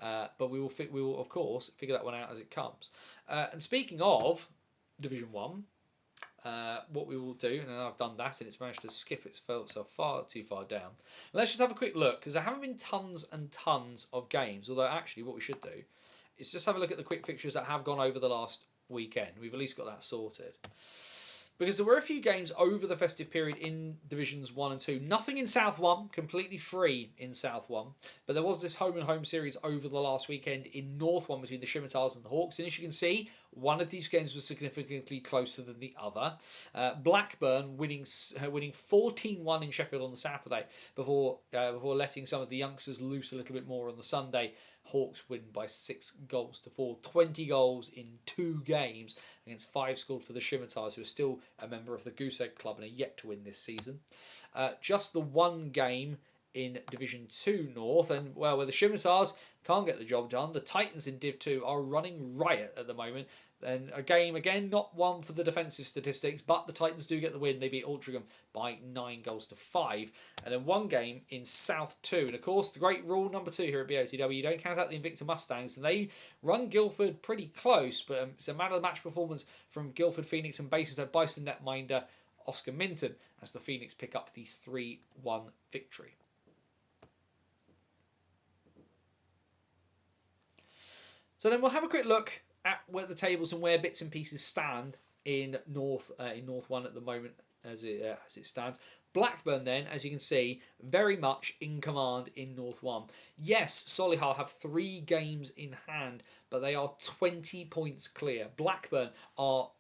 [SPEAKER 1] But we will of course figure that one out as it comes. And speaking of Division 1, what we will do, and I've done that and it's managed to skip itself far too far down. Let's just have a quick look, because there haven't been tons and tons of games, although actually what we should do is just have a look at the quick fixtures that have gone over the last weekend. We've at least got that sorted. Because there were a few games over the festive period in Divisions 1 and 2. Nothing in South 1, completely free in South 1. But there was this home-and-home series over the last weekend in North 1 between the Scimitars and the Hawks. And as you can see, one of these games was significantly closer than the other. Blackburn winning 14-1 in Sheffield on the Saturday before letting some of the youngsters loose a little bit more on the Sunday. Hawks win by 6-4. 20 goals in 2 games against 5 scored for the Scimitars, who are still a member of the Goose Egg Club and are yet to win this season. Just the one game in Division 2 North, and where the Scimitars can't get the job done, the Titans in Div 2 are running riot at the moment. And a game, again, not one for the defensive statistics, but the Titans do get the win. They beat Altrincham by 9-5. And then one game in South 2. And of course, the great rule number 2 here at BOTW, you don't count out the Invicta Mustangs. And they run Guildford pretty close, but it's a man of the match performance from Guildford Phoenix and Basingstoke Bison netminder Oscar Minton as the Phoenix pick up the 3-1 victory. So then we'll have a quick look at where the tables and where bits and pieces stand in North 1 at the moment as it stands. Blackburn then, as you can see, very much in command in North 1. Yes, Solihull have 3 games in hand, but they are 20 points clear. Blackburn are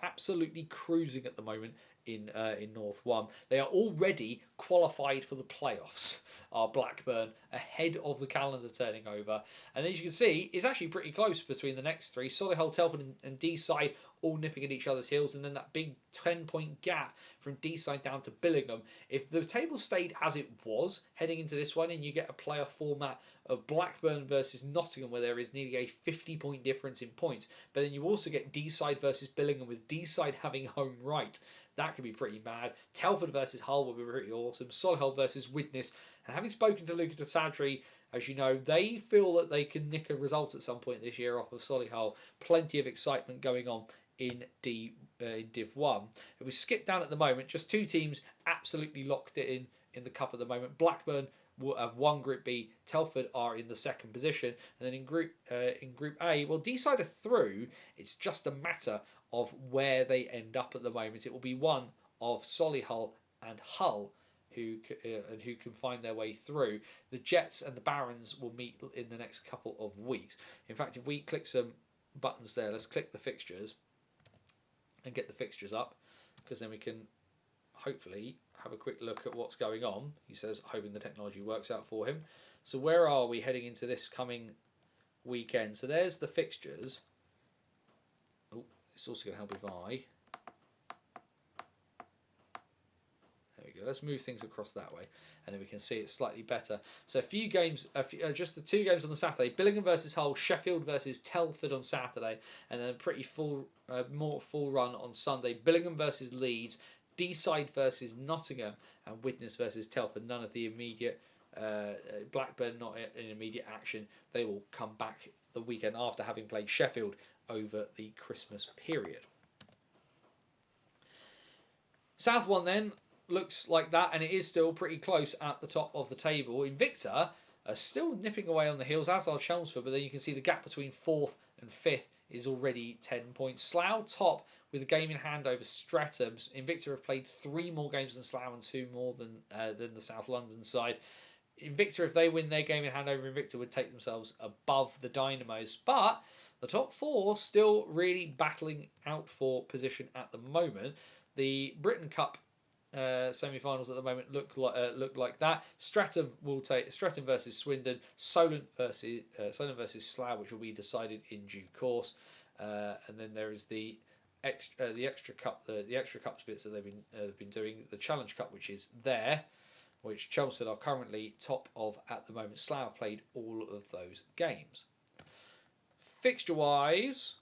[SPEAKER 1] absolutely cruising at the moment in North 1. They are already qualified for the playoffs, are Blackburn, ahead of the calendar turning over. And as you can see, it's actually pretty close between the next 3. Solihull, Telford and Deeside all nipping at each other's heels, and then that big 10-point gap from Deeside down to Billingham. If the table stayed as it was heading into this one, and you get a playoff format of Blackburn versus Nottingham, where there is nearly a 50-point difference in points, but then you also get Deeside versus Billingham, with Deeside having home right. That could be pretty mad. Telford versus Hull will be pretty awesome. Solihull versus Widnes And having spoken to Luca Tadri, as you know, they feel that they can nick a result at some point this year off of Solihull. Plenty of excitement going on in Div 1. If we skip down at the moment, just two teams absolutely locked it in the cup at the moment. Blackburn will have won Group B. Telford are in the second position. And then in Group A, well, Deeside are through. It's just a matter of where they end up at the moment. It will be one of Solihull and Hull who can find their way through. The Jets and the Barons will meet in the next couple of weeks. In fact, if we click some buttons there, let's click the fixtures and get the fixtures up, because then we can hopefully have a quick look at what's going on. He says, hoping the technology works out for him. So where are we heading into this coming weekend? So there's the fixtures. Oh, it's also going to help if I... Let's move things across that way, and then we can see it slightly better. So a few games, just the two games on the Saturday: Billingham versus Hull, Sheffield versus Telford on Saturday, and then a pretty more full run on Sunday: Billingham versus Leeds, Deeside versus Nottingham, and Widnes versus Telford. None of the immediate Blackburn not in immediate action. They will come back the weekend after having played Sheffield over the Christmas period. South 1 then looks like that, and it is still pretty close at the top of the table. Invicta are still nipping away on the heels, as are Chelmsford, but then you can see the gap between 4th and 5th is already 10 points. Slough top with a game in hand over Streatham. Invicta have played 3 more games than Slough and 2 more than the South London side. Invicta, if they win their game in hand over Invicta, would take themselves above the Dynamos, but the top 4 still really battling out for position at the moment. The Britain Cup semi-finals at the moment look like that. Streatham will take Streatham versus Swindon, Solent versus Slough, which will be decided in due course, and then there is the extra cup, the extra cups bits that they've been doing, the Challenge Cup, which is there, which Chelmsford are currently top of at the moment. Slough have played all of those games. Fixture wise,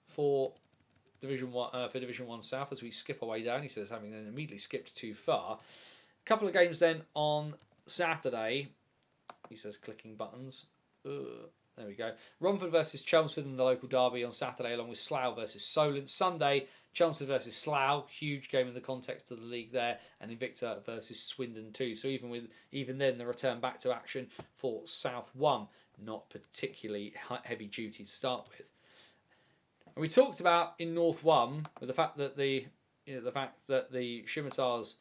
[SPEAKER 1] for Division 1 South, as we skip our way down, he says, having then immediately skipped too far. A couple of games then on Saturday. He says, clicking buttons. There we go. Romford versus Chelmsford in the local derby on Saturday, along with Slough versus Solent. Sunday, Chelmsford versus Slough, huge game in the context of the league there, and Invicta versus Swindon too. So even then, the return back to action for South 1, not particularly heavy duty to start with. And we talked about in North 1 with the fact that the Scimitars,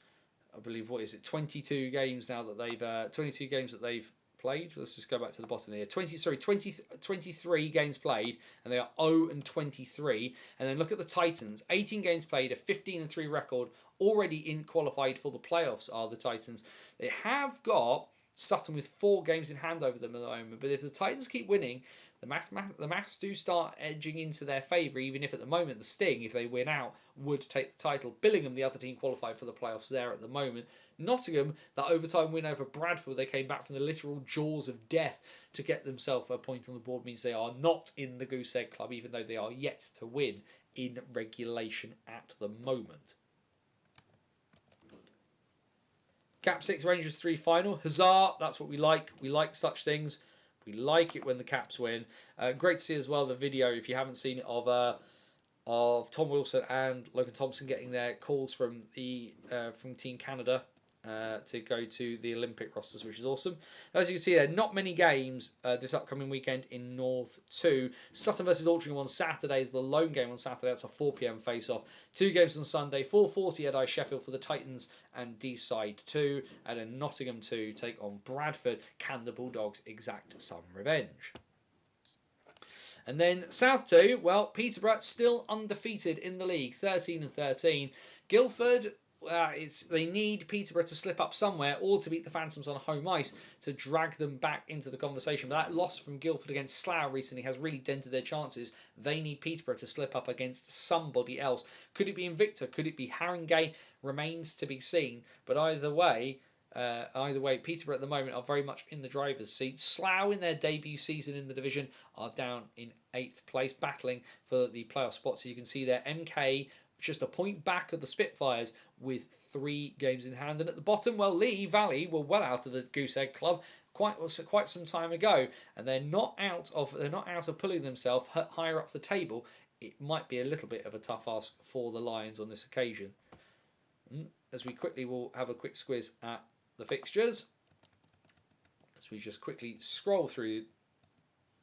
[SPEAKER 1] I believe, 22 games now that they've 22 games that they've played. Let's just go back to the bottom here. 23 games played, and they are 0-23. And then look at the Titans. 18 games played, a 15-3 record, already qualified for the playoffs are the Titans. They have got Sutton with 4 games in hand over them at the moment, but if the Titans keep winning, the maths do start edging into their favour, even if at the moment the Sting, if they win out, would take the title. Billingham, the other team qualified for the playoffs there at the moment. Nottingham, that overtime win over Bradford, they came back from the literal jaws of death to get themselves a point on the board, means they are not in the Goose Egg Club, even though they are yet to win in regulation at the moment. Cap 6 Rangers 3 final. Huzzah, that's what we like. We like such things. We like it when the Caps win. Great to see as well the video, if you haven't seen it, of Tom Wilson and Logan Thompson getting their calls from Team Canada to go to the Olympic rosters, which is awesome. As you can see there, not many games this upcoming weekend in North 2. Sutton versus Altrincham on Saturday is the lone game on Saturday. That's a 4 PM face-off. 2 games on Sunday. 4:40 at Sheffield for the Titans and Deeside 2. And then Nottingham 2 take on Bradford. Can the Bulldogs exact some revenge? And then South 2, well, Peterborough still undefeated in the league, 13-13. Guildford, they need Peterborough to slip up somewhere or to beat the Phantoms on home ice to drag them back into the conversation. But that loss from Guildford against Slough recently has really dented their chances. They need Peterborough to slip up against somebody else. Could it be Invicta? Could it be Haringey? Remains to be seen. But either way, Peterborough at the moment are very much in the driver's seat. Slough, in their debut season in the division, are down in 8th place, battling for the playoff spot. So you can see there, MK just a point back of the Spitfires with 3 games in hand. And at the bottom, well, Lee Valley were well out of the Goose Egg Club quite some time ago, and they're not out of pulling themselves higher up the table. It might be a little bit of a tough ask for the Lions on this occasion. As we quickly will have a quick squiz at the fixtures, as we just quickly scroll through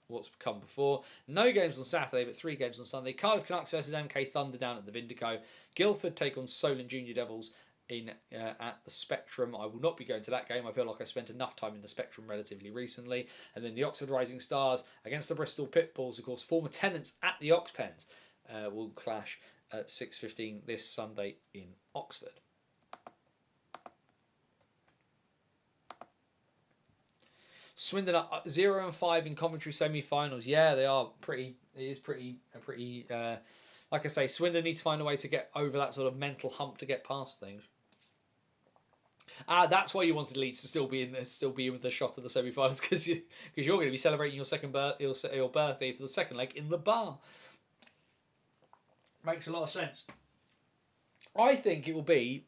[SPEAKER 1] what's come before. No games on Saturday, but 3 games on Sunday. Cardiff Canucks versus MK Thunder down at the Vindico. Guildford take on Solent Junior Devils in at the Spectrum. I will not be going to that game. I feel like I spent enough time in the Spectrum relatively recently. And then the Oxford Rising Stars against the Bristol Pitbulls, of course, former tenants at the Oxpens, will clash at 6:15 this Sunday in Oxford. Swindon are 0-5 in Coventry semi-finals. Yeah, they are pretty. It is pretty. Like I say, Swindon need to find a way to get over that sort of mental hump to get past things. That's why you wanted Leeds to still be with the shot of the semi-finals, because you're going to be celebrating your birthday for the second leg in the bar. Makes a lot of sense. I think it will be.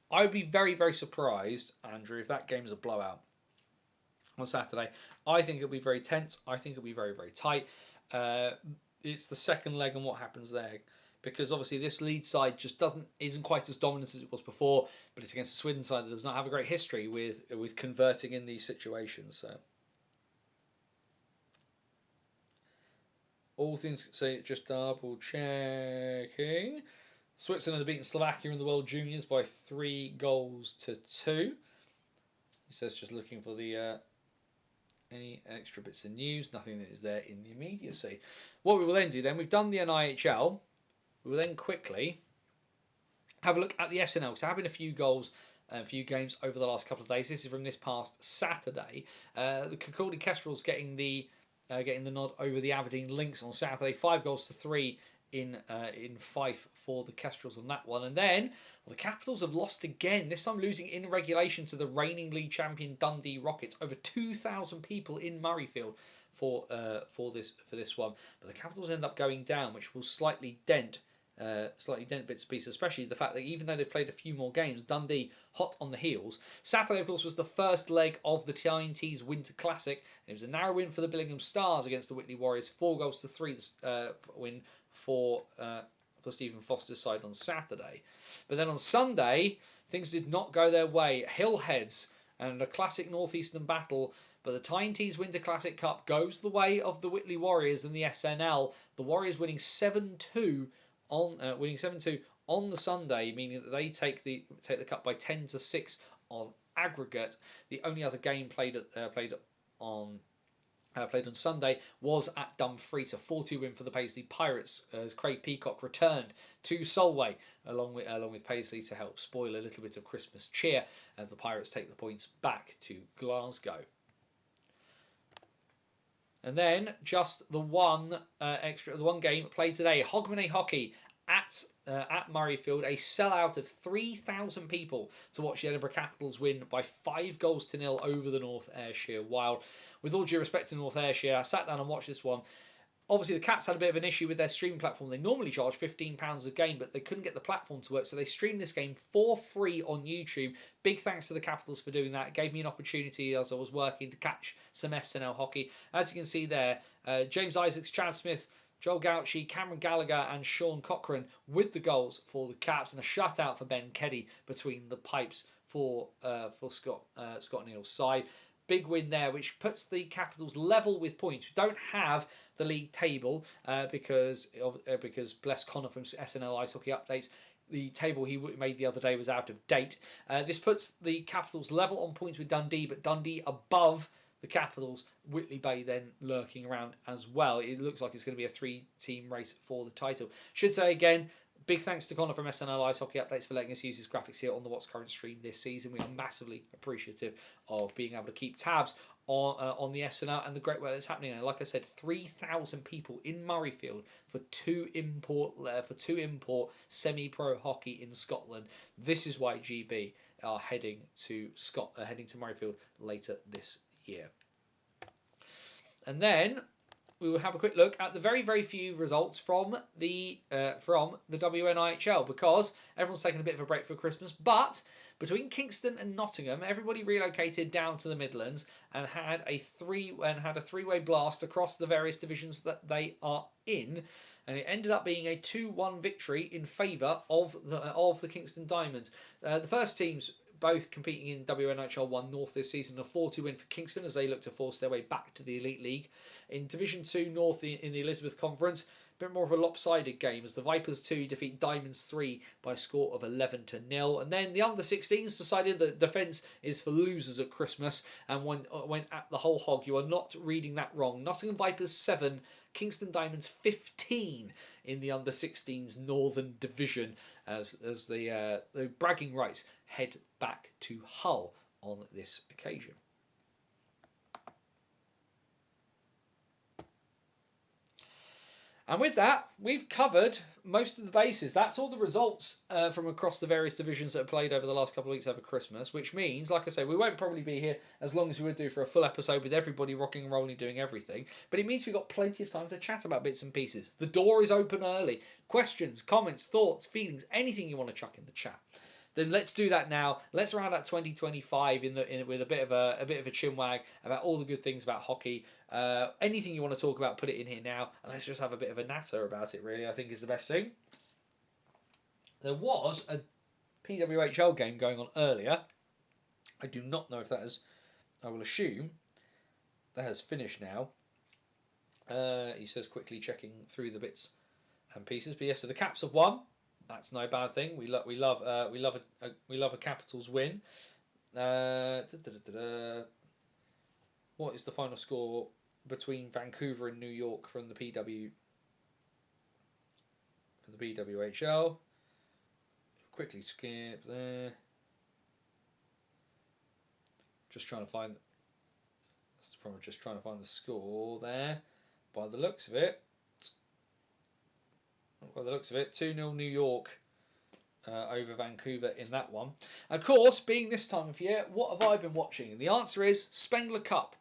[SPEAKER 1] I would be very, very surprised, Andrew, if that game is a blowout on Saturday. I think it'll be very tense. I think it'll be very, very tight. It's the second leg and what happens there, because obviously this Leeds side just isn't quite as dominant as it was before, but it's against the Swindon side that does not have a great history with converting in these situations. So all things say, just double checking. Switzerland have beaten Slovakia in the World Juniors by 3-2. He says just looking for the any extra bits of news. Nothing that is there in the immediacy. What we will then do we've done the NIHL. We will then quickly have a look at the SNL. So having a few goals and a few games over the last couple of days. This is from this past Saturday. The Kirkcaldy Kestrels getting the nod over the Aberdeen Lynx on Saturday. 5-3 in Fife for the Kestrels on that one. And then the Capitals have lost again, this time losing in regulation to the reigning league champion Dundee Rockets. Over 2,000 people in Murrayfield for this one. But the Capitals end up going down, which will slightly dent bits and pieces, especially the fact that even though they've played a few more games, Dundee hot on the heels. Saturday, of course, was the first leg of the TNT's Winter Classic. It was a narrow win for the Billingham Stars against the Whitley Warriors, 4-3 win for Stephen Foster's side on Saturday. But then on Sunday, things did not go their way. Hillheads and a classic northeastern battle. But the TNT's Winter Classic Cup goes the way of the Whitley Warriors and the SNL. The Warriors winning 7-2 on the Sunday, meaning that they take the cup by 10-6 on aggregate. The only other game played on Sunday was at Dumfries, a 4-2 win for the Paisley Pirates as Craig Peacock returned to Solway along with Paisley to help spoil a little bit of Christmas cheer as the Pirates take the points back to Glasgow. And then just the one game played today, Hogmanay Hockey at Murrayfield, a sellout of 3,000 people to watch the Edinburgh Capitals win by 5-0 over the North Ayrshire Wild. With all due respect to North Ayrshire, I sat down and watched this one. Obviously, the Caps had a bit of an issue with their streaming platform. They normally charge £15 a game, but they couldn't get the platform to work, so they streamed this game for free on YouTube. Big thanks to the Capitals for doing that. It gave me an opportunity as I was working to catch some SNL hockey. As you can see there, James Isaacs, Chad Smith, Joel Gauchi, Cameron Gallagher and Sean Cochran with the goals for the Caps, and a shutout for Ben Keddy between the pipes for Scott Neal's side. Big win there, which puts the Capitals level with points. We don't have the league table because bless Connor from SNL Ice Hockey Updates, the table he made the other day was out of date. This puts the Capitals level on points with Dundee, but Dundee above the Capitals. Whitley Bay then lurking around as well. It looks like it's going to be a 3-team race for the title. Should say again, big thanks to Connor from SNL Ice Hockey Updates for letting us use his graphics here on the What's Current stream this season. We are massively appreciative of being able to keep tabs on the SNL and the great work that's happening. And like I said, 3,000 people in Murrayfield for two import semi-pro hockey in Scotland. This is why GB are heading to Murrayfield later this year. And then we will have a quick look at the very, very few results from the WNIHL, because everyone's taking a bit of a break for Christmas. But between Kingston and Nottingham, everybody relocated down to the Midlands and had a three-way blast across the various divisions that they are in, and it ended up being a 2-1 victory in favour of the Kingston Diamonds. The first teams, both competing in WNHL 1 North this season, a 4-2 win for Kingston as they look to force their way back to the Elite League. In Division 2 North in the Elizabeth Conference, a bit more of a lopsided game as the Vipers 2 defeat Diamonds 3 by a score of 11-0. And then the under-16s decided that defence is for losers at Christmas and went at the whole hog. You are not reading that wrong. Nottingham Vipers 7, Kingston Diamonds 15 in the under-16s Northern Division as the bragging rights head back to Hull on this occasion. And with that, we've covered most of the bases. That's all the results from across the various divisions that have played over the last couple of weeks over Christmas, which means, like I say, we won't probably be here as long as we would do for a full episode with everybody rocking and rolling, doing everything. But it means we've got plenty of time to chat about bits and pieces. The door is open early. Questions, comments, thoughts, feelings, anything you want to chuck in the chat. Then let's do that now. Let's round out 2025 with a bit of a chinwag about all the good things about hockey. Anything you want to talk about, put it in here now, and let's just have a bit of a natter about it. Really, I think is the best thing. There was a PWHL game going on earlier. I do not know if that has. I will assume that has finished now. He says quickly checking through the bits and pieces. But yes, so the Caps have won. That's no bad thing. We love a Capitals win. What is the final score between Vancouver and New York from the PWHL? Quickly skip there. Just trying to find. That's the problem. Just trying to find the score there. By the looks of it. 2-0 New York over Vancouver in that one. Of course, being this time of year, what have I been watching? And the answer is Spengler Cup.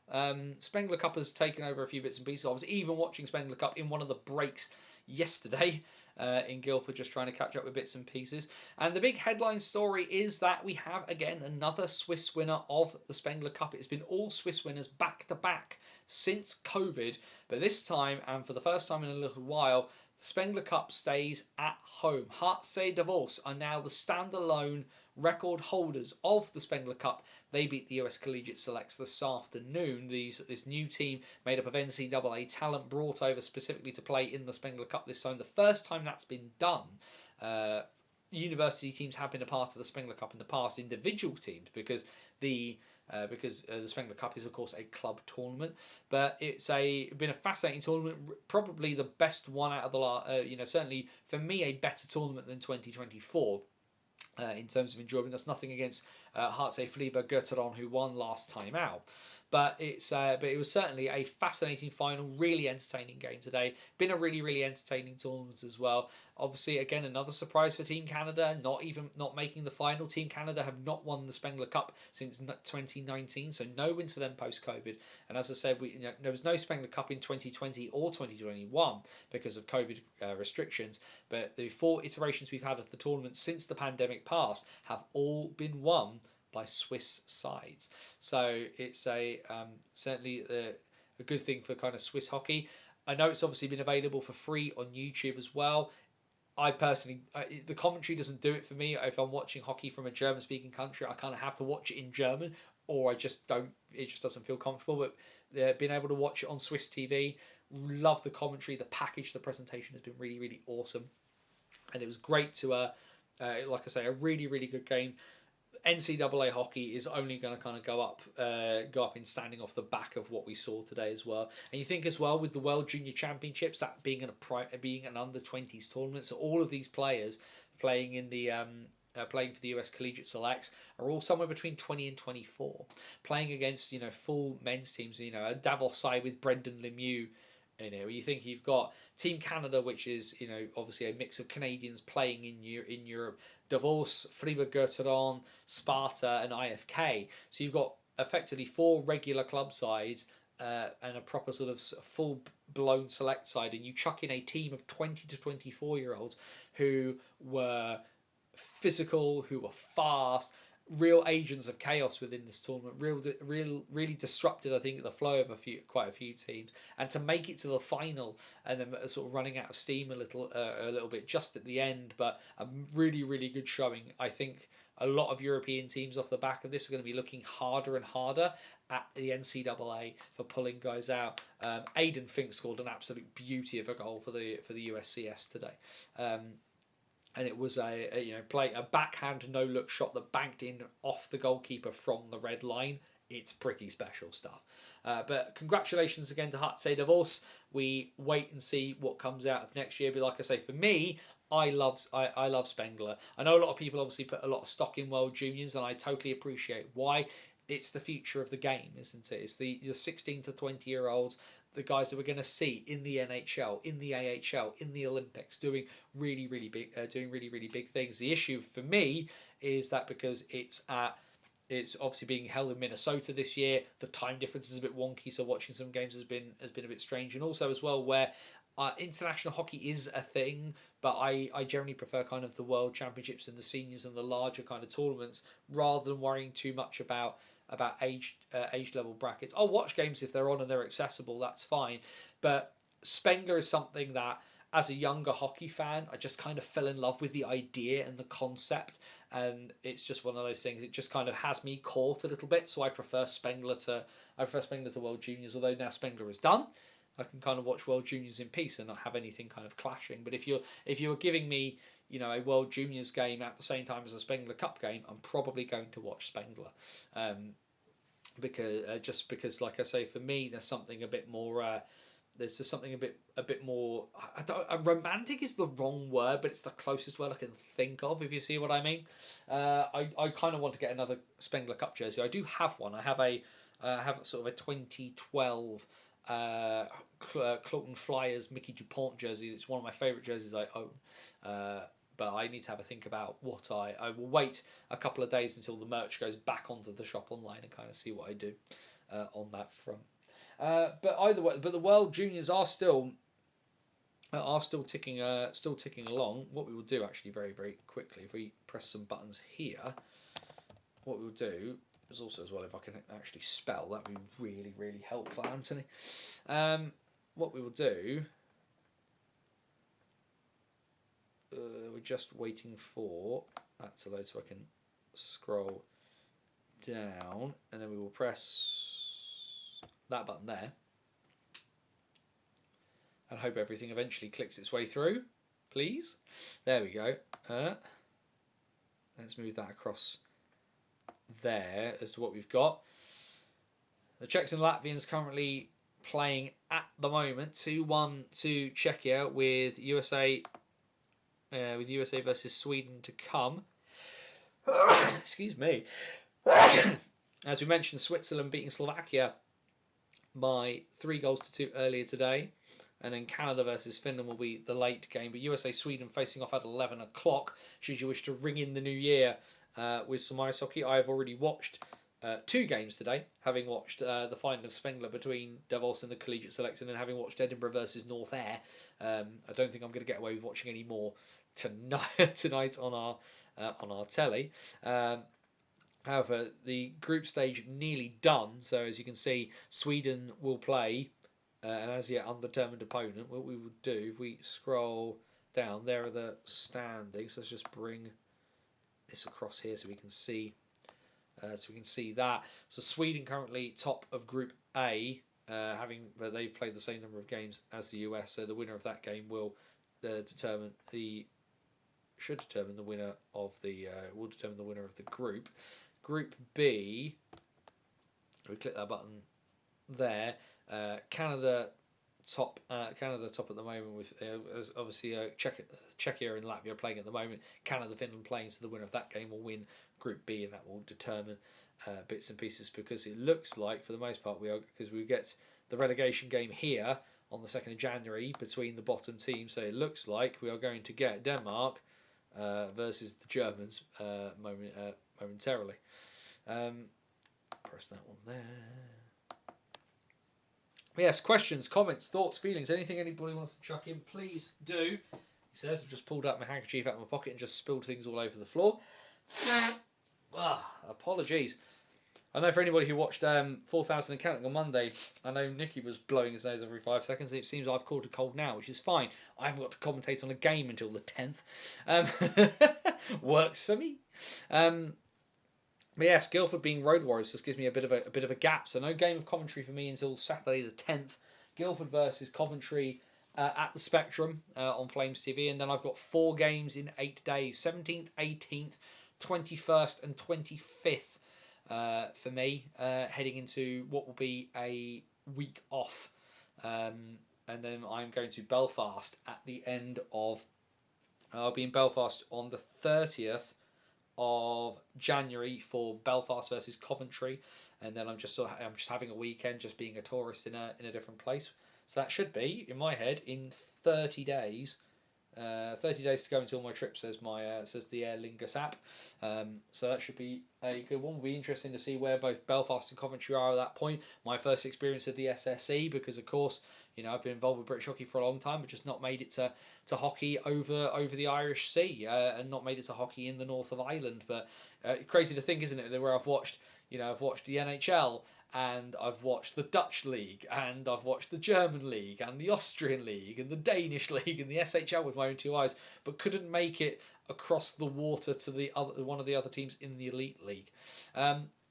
[SPEAKER 1] Spengler Cup has taken over a few bits and pieces. I was even watching Spengler Cup in one of the breaks yesterday in Guildford, just trying to catch up with bits and pieces. And the big headline story is that we have, again, another Swiss winner of the Spengler Cup. It's been all Swiss winners back-to-back since COVID. But this time, and for the first time in a little while, the Spengler Cup stays at home. HC Davos are now the standalone record holders of the Spengler Cup. They beat the US Collegiate Selects this afternoon. This new team made up of NCAA talent brought over specifically to play in the Spengler Cup this time. The first time that's been done. University teams have been a part of the Spengler Cup in the past, individual teams, because the Spengler Cup is, of course, a club tournament. But it's been a fascinating tournament, probably the best one out of the last, certainly for me, a better tournament than 2024 in terms of enjoyment. That's nothing against HC Freiburg Göttingen, who won last time out. But it was certainly a fascinating final, really entertaining game today. Been a really, really entertaining tournament as well. Obviously, again, another surprise for Team Canada, not making the final. Team Canada have not won the Spengler Cup since 2019, so no wins for them post-COVID. And as I said, there was no Spengler Cup in 2020 or 2021 because of COVID restrictions. But the 4 iterations we've had of the tournament since the pandemic passed have all been won by Swiss sides. So it's certainly a good thing for kind of Swiss hockey. I know it's obviously been available for free on YouTube as well. I personally, the commentary doesn't do it for me. If I'm watching hockey from a German-speaking country, I kind of have to watch it in German, or it just doesn't feel comfortable. But being able to watch it on Swiss TV, love the commentary, the package, the presentation has been really, really awesome. And it was great to, like I say, a really, really good game. NCAA hockey is only going to kind of go up in standing off the back of what we saw today as well. And you think as well with the World Junior Championships, that being an under-20s tournament, so all of these players playing in the playing for the US Collegiate Selects are all somewhere between 20 and 24, playing against full men's teams. A Davos side with Brendan Lemieux. You think you've got Team Canada, which is obviously a mix of Canadians playing in Europe, Davos, Freiburg Göttingen, Sparta, and IFK. So you've got effectively 4 regular club sides and a proper sort of full blown select side, and you chuck in a team of 20 to 24-year-olds who were physical, who were fast, real agents of chaos within this tournament, really disrupted, I think, the flow of quite a few teams, and to make it to the final and then sort of running out of steam a little bit just at the end, but a really good showing. I think a lot of European teams off the back of this are going to be looking harder and harder at the NCAA for pulling guys out. Aiden Fink scored an absolute beauty of a goal for the USCS today. And it was a backhand no look shot that banked in off the goalkeeper from the red line. It's pretty special stuff. But congratulations again to HC Davos. We wait and see what comes out of next year. But like I say, for me, I love Spengler. I know a lot of people obviously put a lot of stock in World Juniors, and I totally appreciate why. It's the future of the game, isn't it? It's the 16 to 20-year-olds, the guys that we're going to see in the NHL, in the AHL, in the Olympics, doing really big things. The issue for me is that because it's obviously being held in Minnesota this year, the time difference is a bit wonky, so watching some games has been a bit strange, and also as well where international hockey is a thing, but I generally prefer kind of the World Championships and the seniors and the larger kind of tournaments rather than worrying too much about age level brackets. I'll watch games if they're on and they're accessible, that's fine. But Spengler is something that, as a younger hockey fan, I just kind of fell in love with the idea and the concept, and it's just one of those things. It just kind of has me caught a little bit, so I prefer Spengler to World Juniors. Although now Spengler is done, I can kind of watch World Juniors in peace and not have anything kind of clashing. But if you're giving me a World Juniors game at the same time as a Spengler Cup game, I'm probably going to watch Spengler, because like I say, for me there's something a bit more. There's just something a bit more. Romantic is the wrong word, but it's the closest word I can think of. If you see what I mean, I kind of want to get another Spengler Cup jersey. I do have one. I have sort of a 2012. Cloughton Flyers Mickey DuPont jersey. It's one of my favourite jerseys I own, but I need to have a think about what I will wait a couple of days until the merch goes back onto the shop online and kind of see what I do on that front. But either way, the World Juniors are still ticking along. What we will do actually very quickly, if we press some buttons here, what we will do is also as well, if I can actually spell, that would be really helpful, Anthony. What we will do, we're just waiting for that to load so I can scroll down, and then we will press that button there and hope everything eventually clicks its way through, please. There we go. Let's move that across there as to what we've got. The Czechs and Latvians currently playing at the moment 2-1 to Czechia, with USA versus Sweden to come. Excuse me. As we mentioned, Switzerland beating Slovakia by 3-2 earlier today, and then Canada versus Finland will be the late game. But USA Sweden facing off at 11 o'clock. Should you wish to ring in the new year with some ice hockey, I have already watched 2 games today, having watched the final of Spengler between Davos and the Collegiate Selection, and having watched Edinburgh versus North Ayr. I don't think I'm going to get away with watching any more tonight on our telly. However, the group stage nearly done, so as you can see, Sweden will play an as yet undetermined opponent. What we will do, if we scroll down, there are the standings. Let's just bring this across here so we can see. That. So Sweden currently top of Group A, they've played the same number of games as the US. So the winner of that game will determine the winner of the group. Group B. We click that button there. Canada top at the moment with as obviously Czechia and Latvia playing at the moment. Canada, Finland playing, so the winner of that game will win Group B, and that will determine bits and pieces, because it looks like for the most part we get the relegation game here on the 2nd of January between the bottom teams. So it looks like we are going to get Denmark versus the Germans momentarily. Press that one there. Yes, questions, comments, thoughts, feelings, anything anybody wants to chuck in, please do. He says, I've just pulled out my handkerchief out of my pocket and just spilled things all over the floor. Apologies. I know for anybody who watched 4,000 and Counting on Monday, I know Nicky was blowing his nose every 5 seconds. It seems I've caught a cold now, which is fine. I haven't got to commentate on a game until the 10th. Works for me. But yes, Guildford being Road Warriors just gives me a bit of a gap. So no game of commentary for me until Saturday the 10th. Guildford versus Coventry at the Spectrum on Flames TV, and then I've got 4 games in 8 days: 17th, 18th, 21st, and 25th for me, heading into what will be a week off, and then I'm going to Belfast at the end of. I'll be in Belfast on the 30th of January for Belfast versus Coventry, and then I'm just having a weekend, just being a tourist in a different place. So that should be in my head in 30 days. 30 days to go until my trip, says the Aer Lingus app. So that should be a good one. Will be interesting to see where both Belfast and Coventry are at that point. My first experience of the SSE, because of course, I've been involved with British hockey for a long time, but just not made it to hockey over the Irish Sea, and not made it to hockey in the north of Ireland. But crazy to think, isn't it, where I've watched the NHL, and I've watched the Dutch League, and I've watched the German League, and the Austrian League, and the Danish League, and the SHL with my own 2 eyes, but couldn't make it across the water to one of the other teams in the Elite League.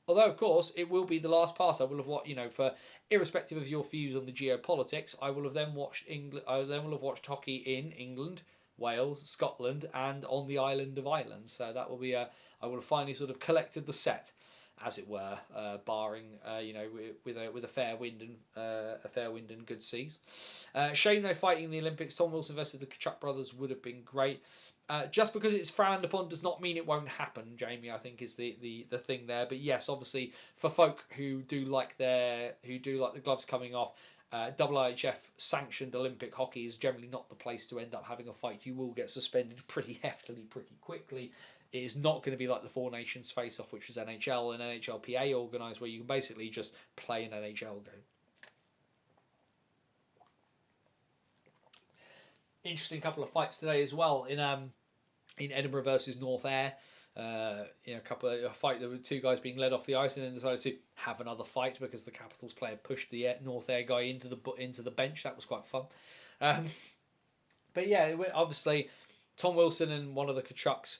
[SPEAKER 1] Although, of course, it will be the last part. I will have watched, for irrespective of your views on the geopolitics, I will have then watched England. I then will have watched hockey in England, Wales, Scotland, and on the island of Ireland. So that will be I will have finally sort of collected the set, as it were, barring with a fair wind and good seas. Shame though, fighting the Olympics. Tom Wilson versus the Kachuk brothers would have been great. Just because it's frowned upon does not mean it won't happen, Jamie, I think is the thing there. But yes, obviously for folk who do like the gloves coming off, IIHF sanctioned Olympic hockey is generally not the place to end up having a fight. You will get suspended pretty heftily, pretty quickly. It is not going to be like the Four Nations face-off, which was NHL and NHLPA organised, where you can basically just play an NHL game. Interesting couple of fights today as well in Edinburgh versus North Ayr. A fight. There were 2 guys being led off the ice, and then decided to have another fight because the Capitals player pushed the North Ayr guy into the bench. That was quite fun. But yeah, obviously Tom Wilson and one of the Kachucks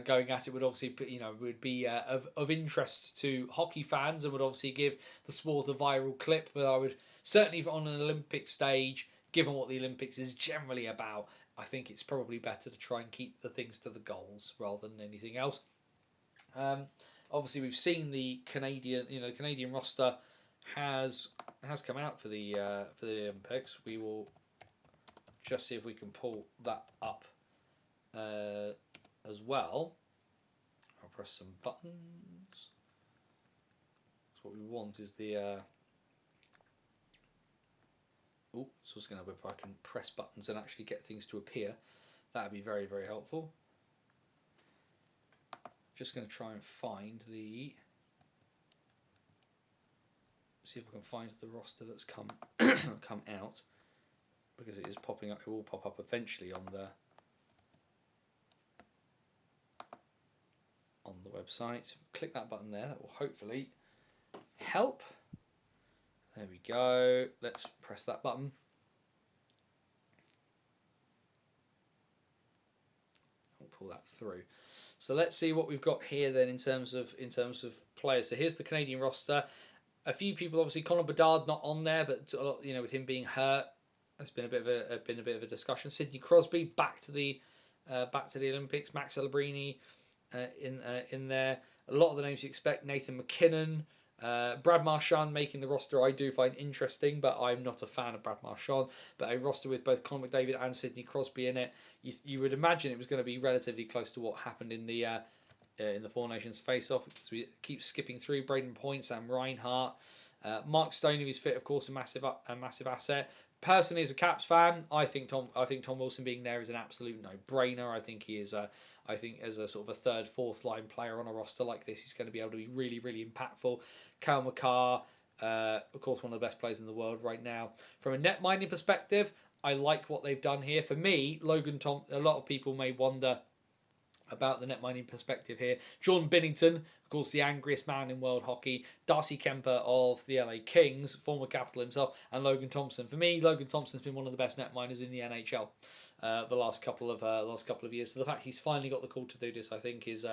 [SPEAKER 1] going at it would obviously would be of interest to hockey fans, and would obviously give the sport a viral clip. But I would certainly, on an Olympic stage, given what the Olympics is generally about, I think it's probably better to try and keep the things to the goals rather than anything else. Obviously, we've seen the Canadian roster has come out for the Olympics. We will just see if we can pull that up as well. I'll press some buttons. So what we want is the so I was going to, if I can press buttons and actually get things to appear, that would be very, very helpful. Just going to try and find see if I can find the roster that's come out, because it is popping up. It will pop up eventually on the website. Click that button there. That will hopefully help. There we go. Let's press that button. I'll pull that through. So let's see what we've got here then in terms of players. So here's the Canadian roster. A few people, obviously Conor Bedard not on there, but with him being hurt, that's been a bit of a discussion. Sidney Crosby back to the Olympics. Max Celebrini in there. A lot of the names you expect. Nathan McKinnon. Brad Marchand making the roster I do find interesting, but I'm not a fan of Brad Marchand. But a roster with both Conor McDavid and Sidney Crosby in it, you would imagine it was going to be relatively close to what happened in the Four Nations face-off, because we keep skipping through. Braden Point, Sam Reinhart, Mark Stone, if he's fit, of course, a massive asset. Personally, as a Caps fan, I think Tom Wilson being there is an absolute no-brainer. I think he is I think as a sort of a third, fourth line player on a roster like this, he's going to be able to be really, really impactful. Cale Makar, Of course, one of the best players in the world right now. From a net mining perspective, I like what they've done here. For me, Logan Tom. A lot of people may wonder about the net mining perspective here. Jordan Binnington, of course, the angriest man in world hockey. Darcy Kemper of the LA Kings, former capital himself, and Logan Thompson. For me, Logan Thompson's been one of the best net miners in the NHL the last couple of years. So the fact he's finally got the call to do this, I think, is.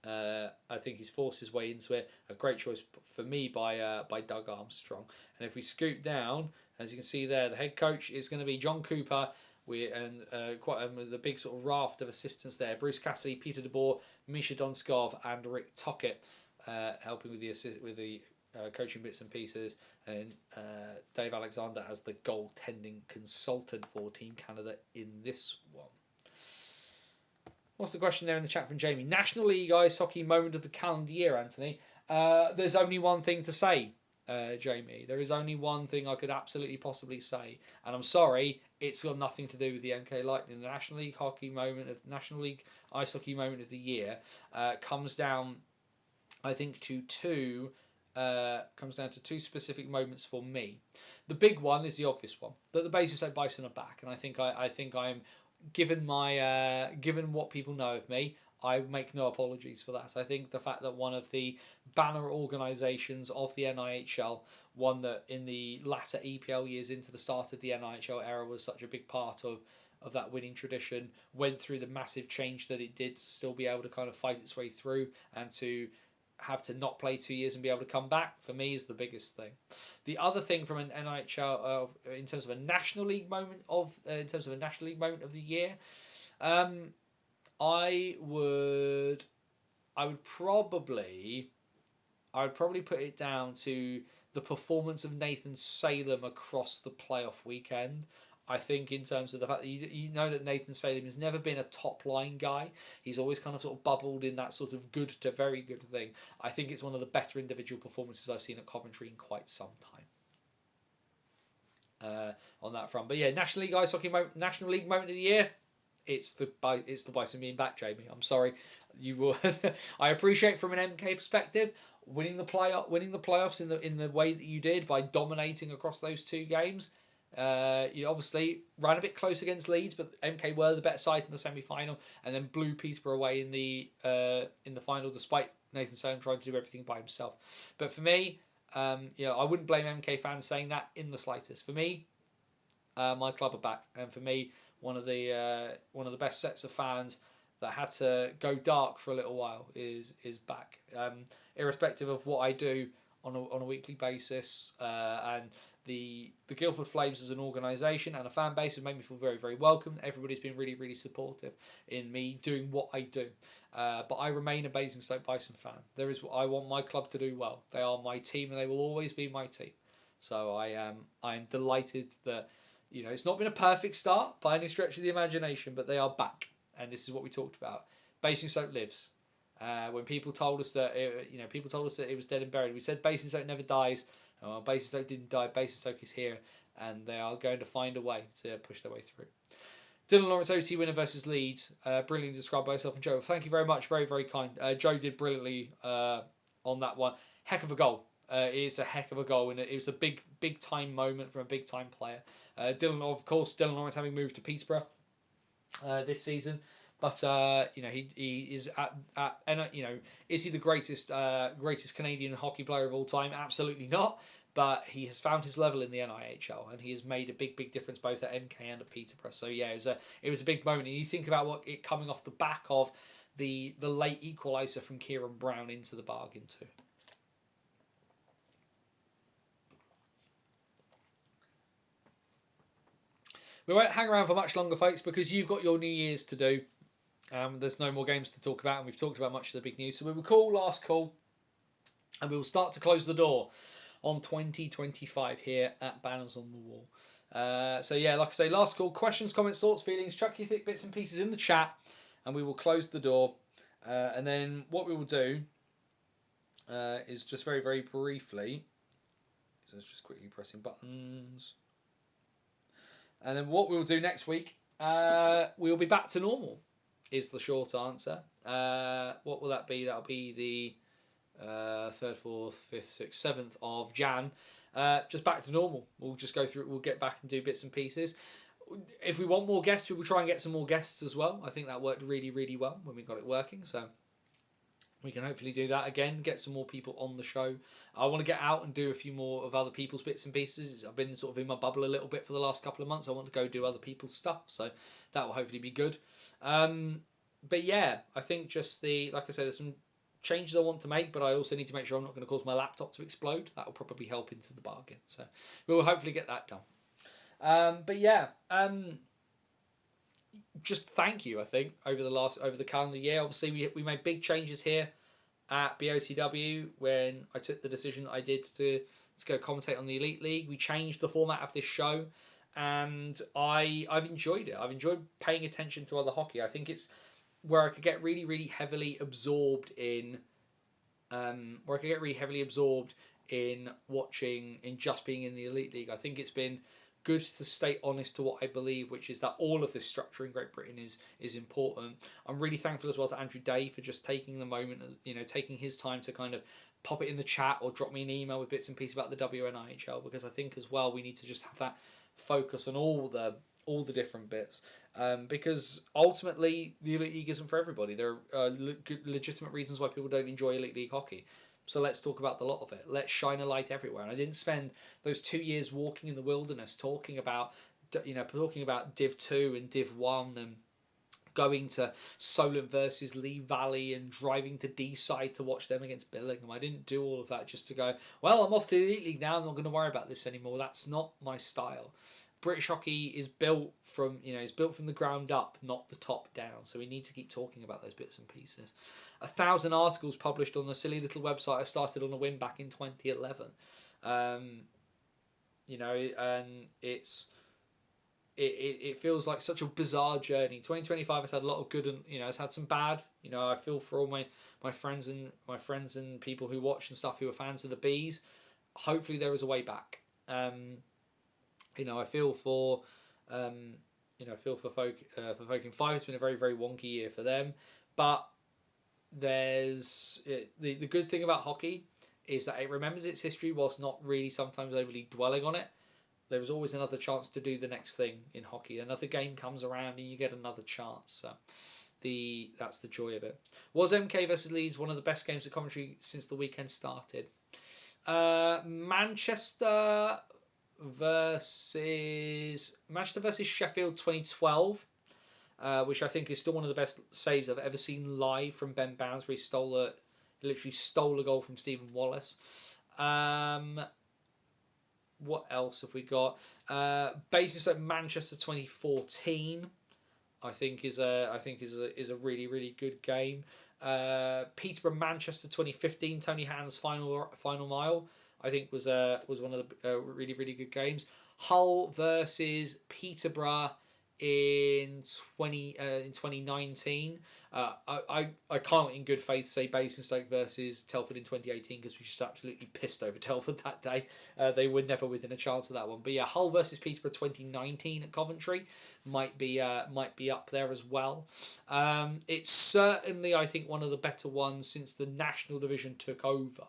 [SPEAKER 1] I think he's forced his way into it. A great choice for me by Doug Armstrong. And if we scoot down, as you can see there, the head coach is going to be John Cooper. Quite the big sort of raft of assistants there. Bruce Cassidy, Peter DeBoer, Misha Donskov, and Rick Tocchet helping with the coaching bits and pieces, and Dave Alexander as the goaltending consultant for Team Canada in this one. What's the question there in the chat from Jamie? National League Ice Hockey moment of the calendar year, Anthony. There's only one thing to say, Jamie. There is only one thing I could absolutely possibly say, and I'm sorry, it's got nothing to do with the MK Lightning. The National League National League Ice Hockey moment of the year comes down, I think, to two specific moments for me. The big one is the obvious one, that the Basingstoke Bison are back, and I think I'm given what people know of me, I make no apologies for that. I think the fact that one of the banner organisations of the NIHL, one that in the latter EPL years into the start of the NIHL era was such a big part of that winning tradition, went through the massive change that it did to still be able to kind of fight its way through and to have to not play 2 years and be able to come back, for me, is the biggest thing. The other thing from an NIHL in terms of a National League moment of the year, I would probably put it down to the performance of Nathan Salem across the playoff weekend. I think in terms of the fact that you know that Nathan Salem has never been a top line guy. He's always kind of sort of bubbled in that sort of good to very good thing. I think it's one of the better individual performances I've seen at Coventry in quite some time. On that front, but yeah, National League Ice Hockey National League moment of the year. It's the Bison being back, Jamie. I'm sorry, you will. I appreciate from an MK perspective winning the playoffs in the way that you did by dominating across those 2 games. You obviously ran a bit close against Leeds, but MK were the better side in the semi-final, and then blew Peterborough away in the final, despite Nathan Salem trying to do everything by himself. But for me, I wouldn't blame MK fans saying that in the slightest. For me, my club are back, and for me, one of the best sets of fans that had to go dark for a little while is back. Irrespective of what I do on a weekly basis, and the Guildford Flames as an organisation and a fan base have made me feel very, very welcome. Everybody's been really, really supportive in me doing what I do. But I remain a Basingstoke Bison fan. I want my club to do well. They are my team, and they will always be my team. So I am delighted that it's not been a perfect start by any stretch of the imagination, but they are back, and this is what we talked about. Basingstoke lives. When people told us that it was dead and buried, we said Basingstoke never dies. Well, Basingstoke didn't die. Basingstoke is here, and they are going to find a way to push their way through. Dylan Lawrence OT winner versus Leeds. Brilliantly described by yourself and Joe. Thank you very much. Very, very kind. Joe did brilliantly on that one. Heck of a goal. It is a heck of a goal, and it was a big time moment from a big time player. Dylan Lawrence having moved to Peterborough this season. But he is is he the greatest Canadian hockey player of all time? Absolutely not. But he has found his level in the NIHL, and he has made a big difference both at MK and at Peterborough. So yeah, it was a big moment. And you think about it coming off the back of the late equaliser from Kieran Brown into the bargain too. We won't hang around for much longer, folks, because you've got your New Year's to do. There's no more games to talk about, and we've talked about much of the big news. So we will call last call, and we will start to close the door on 2025 here at Banners on the Wall. So yeah, like I say, last call. Questions, comments, thoughts, feelings. Chuck your thick bits and pieces in the chat, and we will close the door. And then what we will do is just very, very briefly. So let's just quickly pressing buttons. And then what we will do next week, we'll be back to normal, is the short answer. What will that be? That'll be 3rd, 4th, 5th, 6th, 7th of Jan. Just back to normal. We'll just go through. We'll get back and do bits and pieces. If we want more guests, we will try and get some more guests as well. I think that worked really, really well when we got it working. So we can hopefully do that again, get some more people on the show. I want to get out and do a few more of other people's bits and pieces. I've been sort of in my bubble a little bit for the last couple of months. I want to go do other people's stuff, so that will hopefully be good. But yeah, I think just like I said, there's some changes I want to make, but I also need to make sure I'm not going to cause my laptop to explode. That will probably help into the bargain. So we will hopefully get that done. But yeah, just thank you. I think over the calendar year, obviously we made big changes here at BOTW when I took the decision that I did to go commentate on the Elite League. We changed the format of this show, and I've enjoyed it. I've enjoyed paying attention to other hockey. I think it's where I could get really, really heavily absorbed in watching, in just being in the Elite League. I think it's been good to stay honest to what I believe, which is that all of this structure in Great Britain is important. I'm really thankful as well to Andrew Day for just taking the moment, taking his time to kind of pop it in the chat or drop me an email with bits and pieces about the WNIHL, because I think as well we need to just have that focus on all the different bits, because ultimately the Elite League isn't for everybody. There are legitimate reasons why people don't enjoy Elite League hockey. So let's talk about the lot of it. Let's shine a light everywhere. And I didn't spend those 2 years walking in the wilderness talking about Div 2 and Div 1 and going to Solent versus Lee Valley and driving to D-side to watch them against Billingham. I didn't do all of that just to go, well, I'm off to the Elite League now, I'm not going to worry about this anymore. That's not my style. British hockey is built from the ground up, not the top down. So we need to keep talking about those bits and pieces. 1,000 articles published on the silly little website I started on a whim back in 2011. And it feels like such a bizarre journey. 2025 has had a lot of good and has had some bad. I feel for all my friends and people who watch and stuff who are fans of the Bees. Hopefully there is a way back. I feel for folk in 5. It's been a very, very wonky year for them, but there's the good thing about hockey is that it remembers its history whilst not really sometimes overly dwelling on it. There's always another chance to do the next thing in hockey. Another game comes around and you get another chance. So that's the joy of it. Was MK versus Leeds one of the best games of Coventry since the weekend started? Manchester versus Sheffield 2012, which I think is still one of the best saves I've ever seen live from Ben Bounds, where he literally stole a goal from Stephen Wallace. What else have we got? Basingstoke Manchester 2014, I think is a really, really good game. Peterborough Manchester 2015, Tony Hatton's final mile, I think was one of the really, really good games. Hull versus Peterborough in 2019. I can't in good faith say Basingstoke versus Telford in 2018 because we just absolutely pissed over Telford that day. They were never within a chance of that one. But yeah, Hull versus Peterborough 2019 at Coventry might be up there as well. It's certainly, I think, one of the better ones since the National Division took over.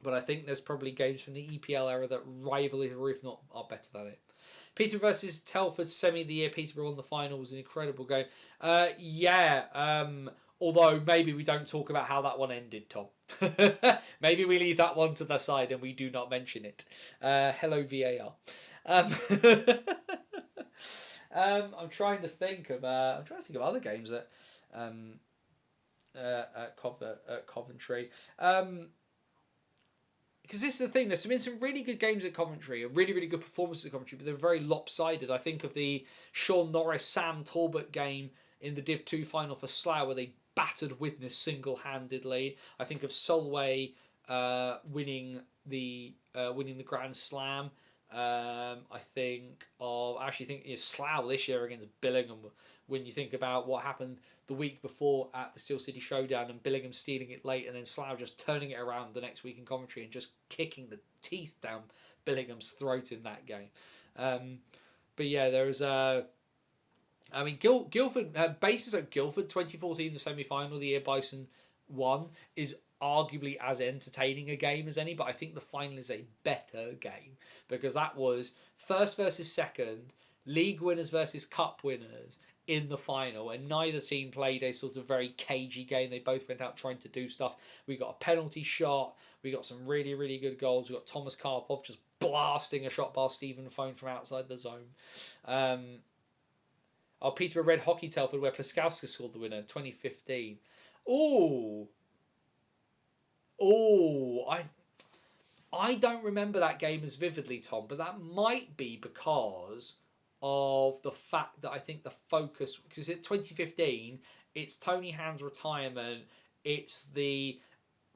[SPEAKER 1] But I think there's probably games from the EPL era that rival it, or if not, are better than it. Peterborough versus Telford semi of the year. Peterborough won the final. Was an incredible game. Although maybe we don't talk about how that one ended, Tom. Maybe we leave that one to the side and we do not mention it. Hello VAR. I'm trying to think of other games at Coventry. Because this is the thing, there's been some really good games at Coventry, really, really good performances at Coventry, but they're very lopsided. I think of the Sean Norris, Sam Talbot game in the Div 2 final for Slough, where they battered Widnes single-handedly. I think of Solway winning the Grand Slam. I think Slough this year against Billingham. When you think about what happened the week before at the Steel City Showdown and Billingham stealing it late and then Slough just turning it around the next week in Coventry and just kicking the teeth down Billingham's throat in that game. But yeah, there was Guildford, bases at Guildford 2014, the semi-final, the year Bison one is arguably as entertaining a game as any, but I think the final is a better game because that was first versus second, league winners versus cup winners in the final, and neither team played a sort of very cagey game. They both went out trying to do stuff. We got a penalty shot, we got some really, really good goals. We got Thomas Karpov just blasting a shot past Stephen Fone from outside the zone. Peterborough Red Hockey Telford, where Pliskowska scored the winner, 2015. Oh, I don't remember that game as vividly, Tom, but that might be because of the fact that I think the focus, because it's 2015, it's Tony Hand's retirement, it's the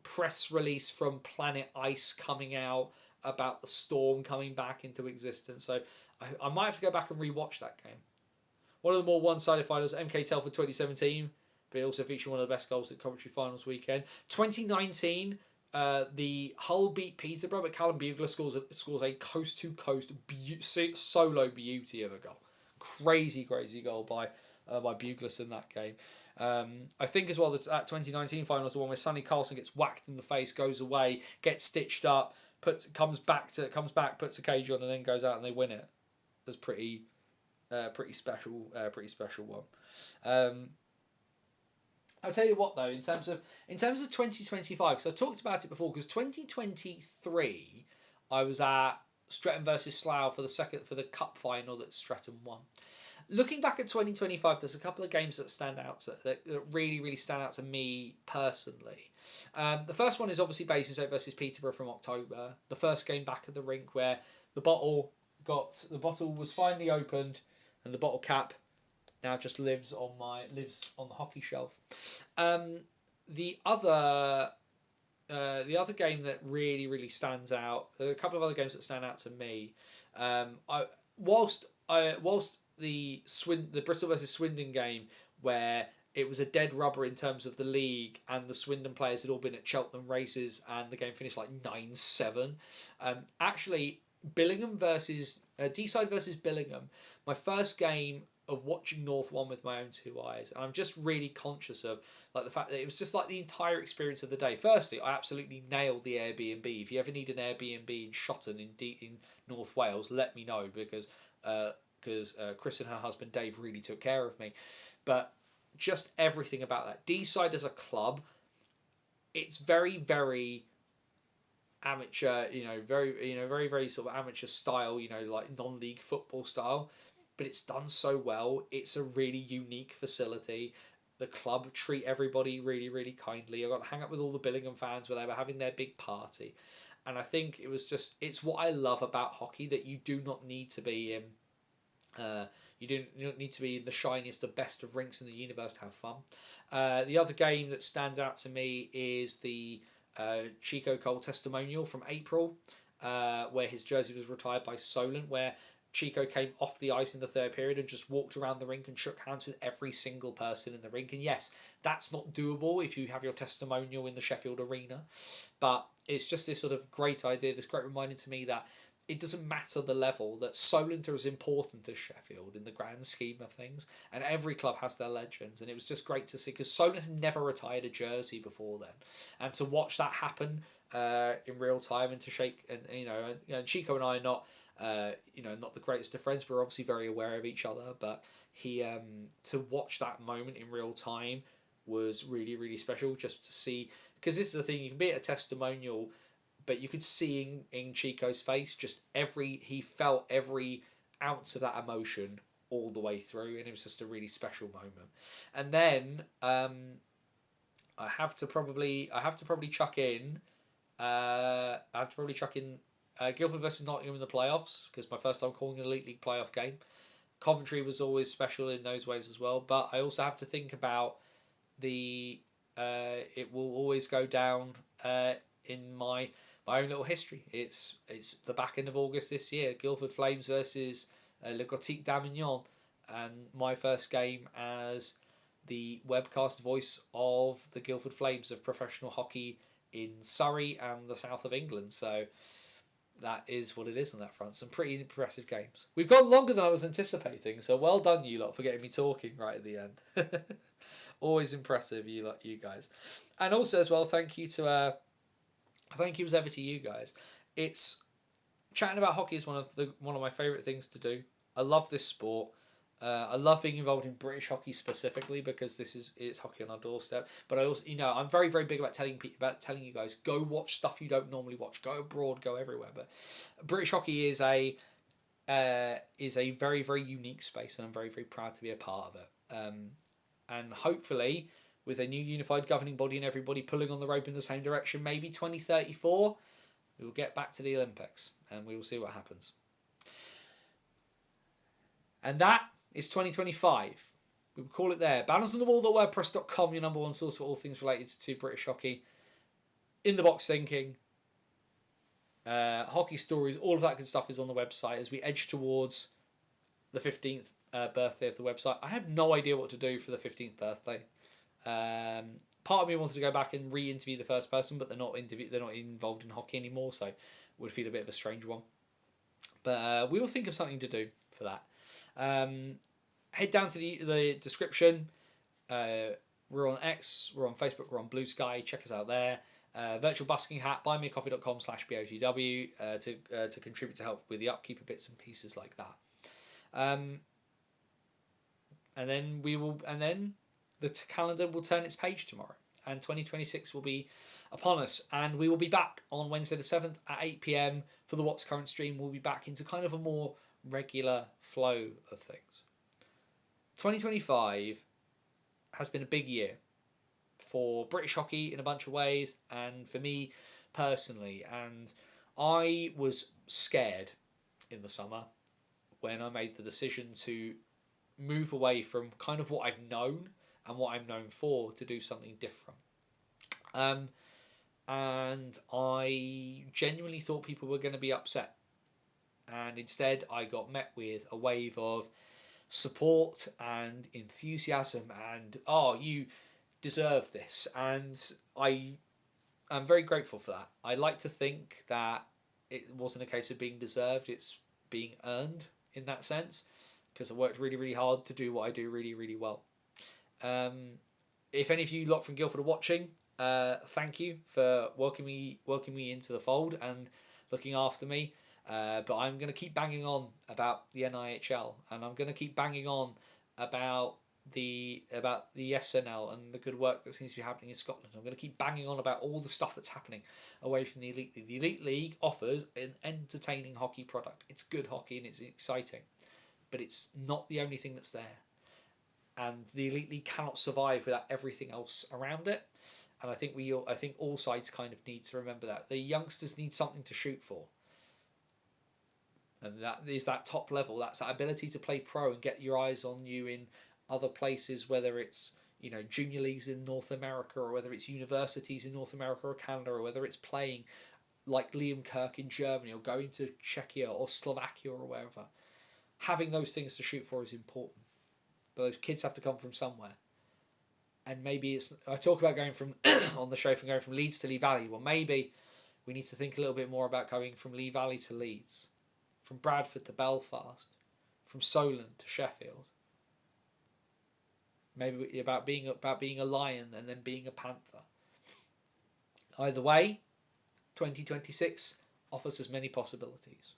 [SPEAKER 1] press release from Planet Ice coming out about the Storm coming back into existence. So I might have to go back and rewatch that game. One of the more one-sided finals, MK Telford 2017, but it also featured one of the best goals at Coventry Finals weekend. 2019, the Hull beat Peterborough, but Callum Bugler scores a coast-to-coast solo beauty of a goal. Crazy goal by Bugler in that game. I think as well that 2019 final is the one where Sonny Carlson gets whacked in the face, goes away, gets stitched up, comes back, puts a cage on, and then goes out and they win it. That's pretty special one. I'll tell you what though, in terms of 2025, because I talked about it before, because 2023 I was at Streatham versus Slough for the cup final that Streatham won. Looking back at 2025, there's a couple of games that stand out that really stand out to me personally. The first one is obviously Basingstoke versus Peterborough from October. The first game back at the rink where the bottle was finally opened, and the bottle cap now just lives on the hockey shelf. The other game that really stands out. There are a couple of other games that stand out to me. Whilst the Bristol versus Swindon game, where it was a dead rubber in terms of the league, and the Swindon players had all been at Cheltenham races, and the game finished like 9-7. Actually, Billingham versus Deeside versus Billingham, my first game of watching North One with my own two eyes, and I'm just really conscious of like the fact that it was just like the entire experience of the day. Firstly, I absolutely nailed the Airbnb. If you ever need an Airbnb in Shotton in North Wales, let me know because Chris and her husband Dave really took care of me. But just everything about that. Deeside as a club, it's very amateur, very sort of amateur style, like non-league football style, but it's done so well. It's a really unique facility. The club treat everybody really kindly. I got to hang up with all the Billingham fans where they were having their big party, and I think it's what I love about hockey, that you do not need to be in you don't need to be in the shiniest of best of rinks in the universe to have fun. The other game that stands out to me is the Chico Cole testimonial from April, where his jersey was retired by Solent, where Chico came off the ice in the third period and just walked around the rink and shook hands with every single person in the rink. And yes, that's not doable if you have your testimonial in the Sheffield Arena, but it's just this sort of great idea, this great reminder to me that it doesn't matter the level, that Solent are as important as Sheffield in the grand scheme of things, and every club has their legends, and it was just great to see, because Solent had never retired a jersey before then, and to watch that happen in real time, and to shake, and Chico and I are not not the greatest of friends, but we're obviously very aware of each other, but he to watch that moment in real time was really special, just to see, because this is the thing, you can be at a testimonial, but you could see in Chico's face he felt every ounce of that emotion all the way through, and it was just a really special moment. And then I have to probably chuck in Guildford versus Nottingham in the playoffs, because my first time calling an Elite League playoff game. Coventry was always special in those ways as well, but I also have to think about it will always go down in my own little history. It's the back end of August this year. Guildford Flames versus Le Gothique d'Avignon, and my first game as the webcast voice of the Guildford Flames of professional hockey in Surrey and the south of England. So that is what it is on that front. Some pretty impressive games. We've gone longer than I was anticipating, so well done you lot for getting me talking right at the end. Always impressive, you guys. And also as well, thank you as ever to you guys. It's chatting about hockey is one of my favourite things to do. I love this sport. I love being involved in British hockey specifically because it's hockey on our doorstep. But I also, I'm very, very big about telling you guys, go watch stuff you don't normally watch. Go abroad, go everywhere. But British hockey is a very, very unique space, and I'm very, very proud to be a part of it. And hopefully, with a new unified governing body and everybody pulling on the rope in the same direction, maybe 2034, we will get back to the Olympics, and we will see what happens. And that is 2025. We will call it there. Bannersonthewall.wordpress.com, your number one source for all things related to British hockey. In the box thinking, hockey stories, all of that good stuff is on the website as we edge towards the 15th birthday of the website. I have no idea what to do for the 15th birthday. Part of me wanted to go back and re-interview the first person, but they're not involved in hockey anymore, so it would feel a bit of a strange one. But we will think of something to do for that. Head down to the description. We're on X, we're on Facebook, we're on Blue Sky. Check us out there. Virtual busking hat, buymeacoffee.com/BOTW to contribute to help with the upkeep of bits and pieces like that. And then the calendar will turn its page tomorrow, and 2026 will be upon us, and we will be back on Wednesday the 7th at 8 p.m. for the What's Current stream. We'll be back into kind of a more regular flow of things. 2025 has been a big year for British hockey in a bunch of ways, and for me personally, and I was scared in the summer when I made the decision to move away from kind of what I've known and what I'm known for to do something different. And I genuinely thought people were going to be upset. And instead I got met with a wave of support and enthusiasm and, oh, you deserve this. And I am very grateful for that. I like to think that it wasn't a case of being deserved, it's being earned in that sense, because I worked really, really hard to do what I do really, really well. If any of you lot from Guildford are watching, thank you for welcoming me into the fold and looking after me. But I'm going to keep banging on about the NIHL, and I'm going to keep banging on about the SNL and the good work that seems to be happening in Scotland. I'm going to keep banging on about all the stuff that's happening away from the Elite League. The Elite League offers an entertaining hockey product. It's good hockey and it's exciting, but it's not the only thing that's there. And the Elite League cannot survive without everything else around it. And I think all sides kind of need to remember that. The youngsters need something to shoot for. And that is that top level. That's that ability to play pro and get your eyes on you in other places, whether it's junior leagues in North America, or whether it's universities in North America or Canada, or whether it's playing like Liam Kirk in Germany, or going to Czechia or Slovakia or wherever. Having those things to shoot for is important. But those kids have to come from somewhere. And maybe I talk about going from on the show from going from Leeds to Lee Valley. Well, maybe we need to think a little bit more about going from Lee Valley to Leeds, from Bradford to Belfast, from Solent to Sheffield. Maybe about being a lion and then being a panther. Either way, 2026 offers us many possibilities.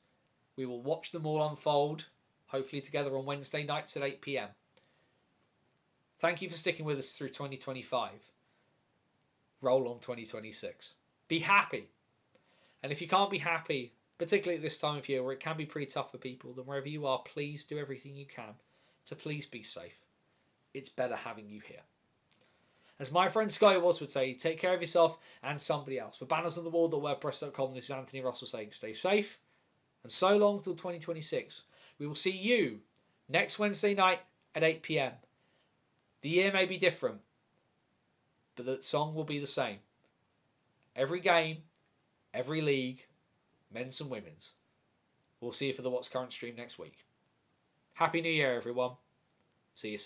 [SPEAKER 1] We will watch them all unfold, hopefully together on Wednesday nights at 8 p.m. Thank you for sticking with us through 2025. Roll on 2026. Be happy. And if you can't be happy, particularly at this time of year where it can be pretty tough for people, then wherever you are, please do everything you can to please be safe. It's better having you here. As my friend Sky Watts would say, take care of yourself and somebody else. For bannersonthewall.wordpress.com, this is Anthony Russell saying stay safe, and so long till 2026. We will see you next Wednesday night at 8 p.m. The year may be different, but the song will be the same. Every game, every league, men's and women's. We'll see you for the What's Current stream next week. Happy New Year, everyone. See you soon.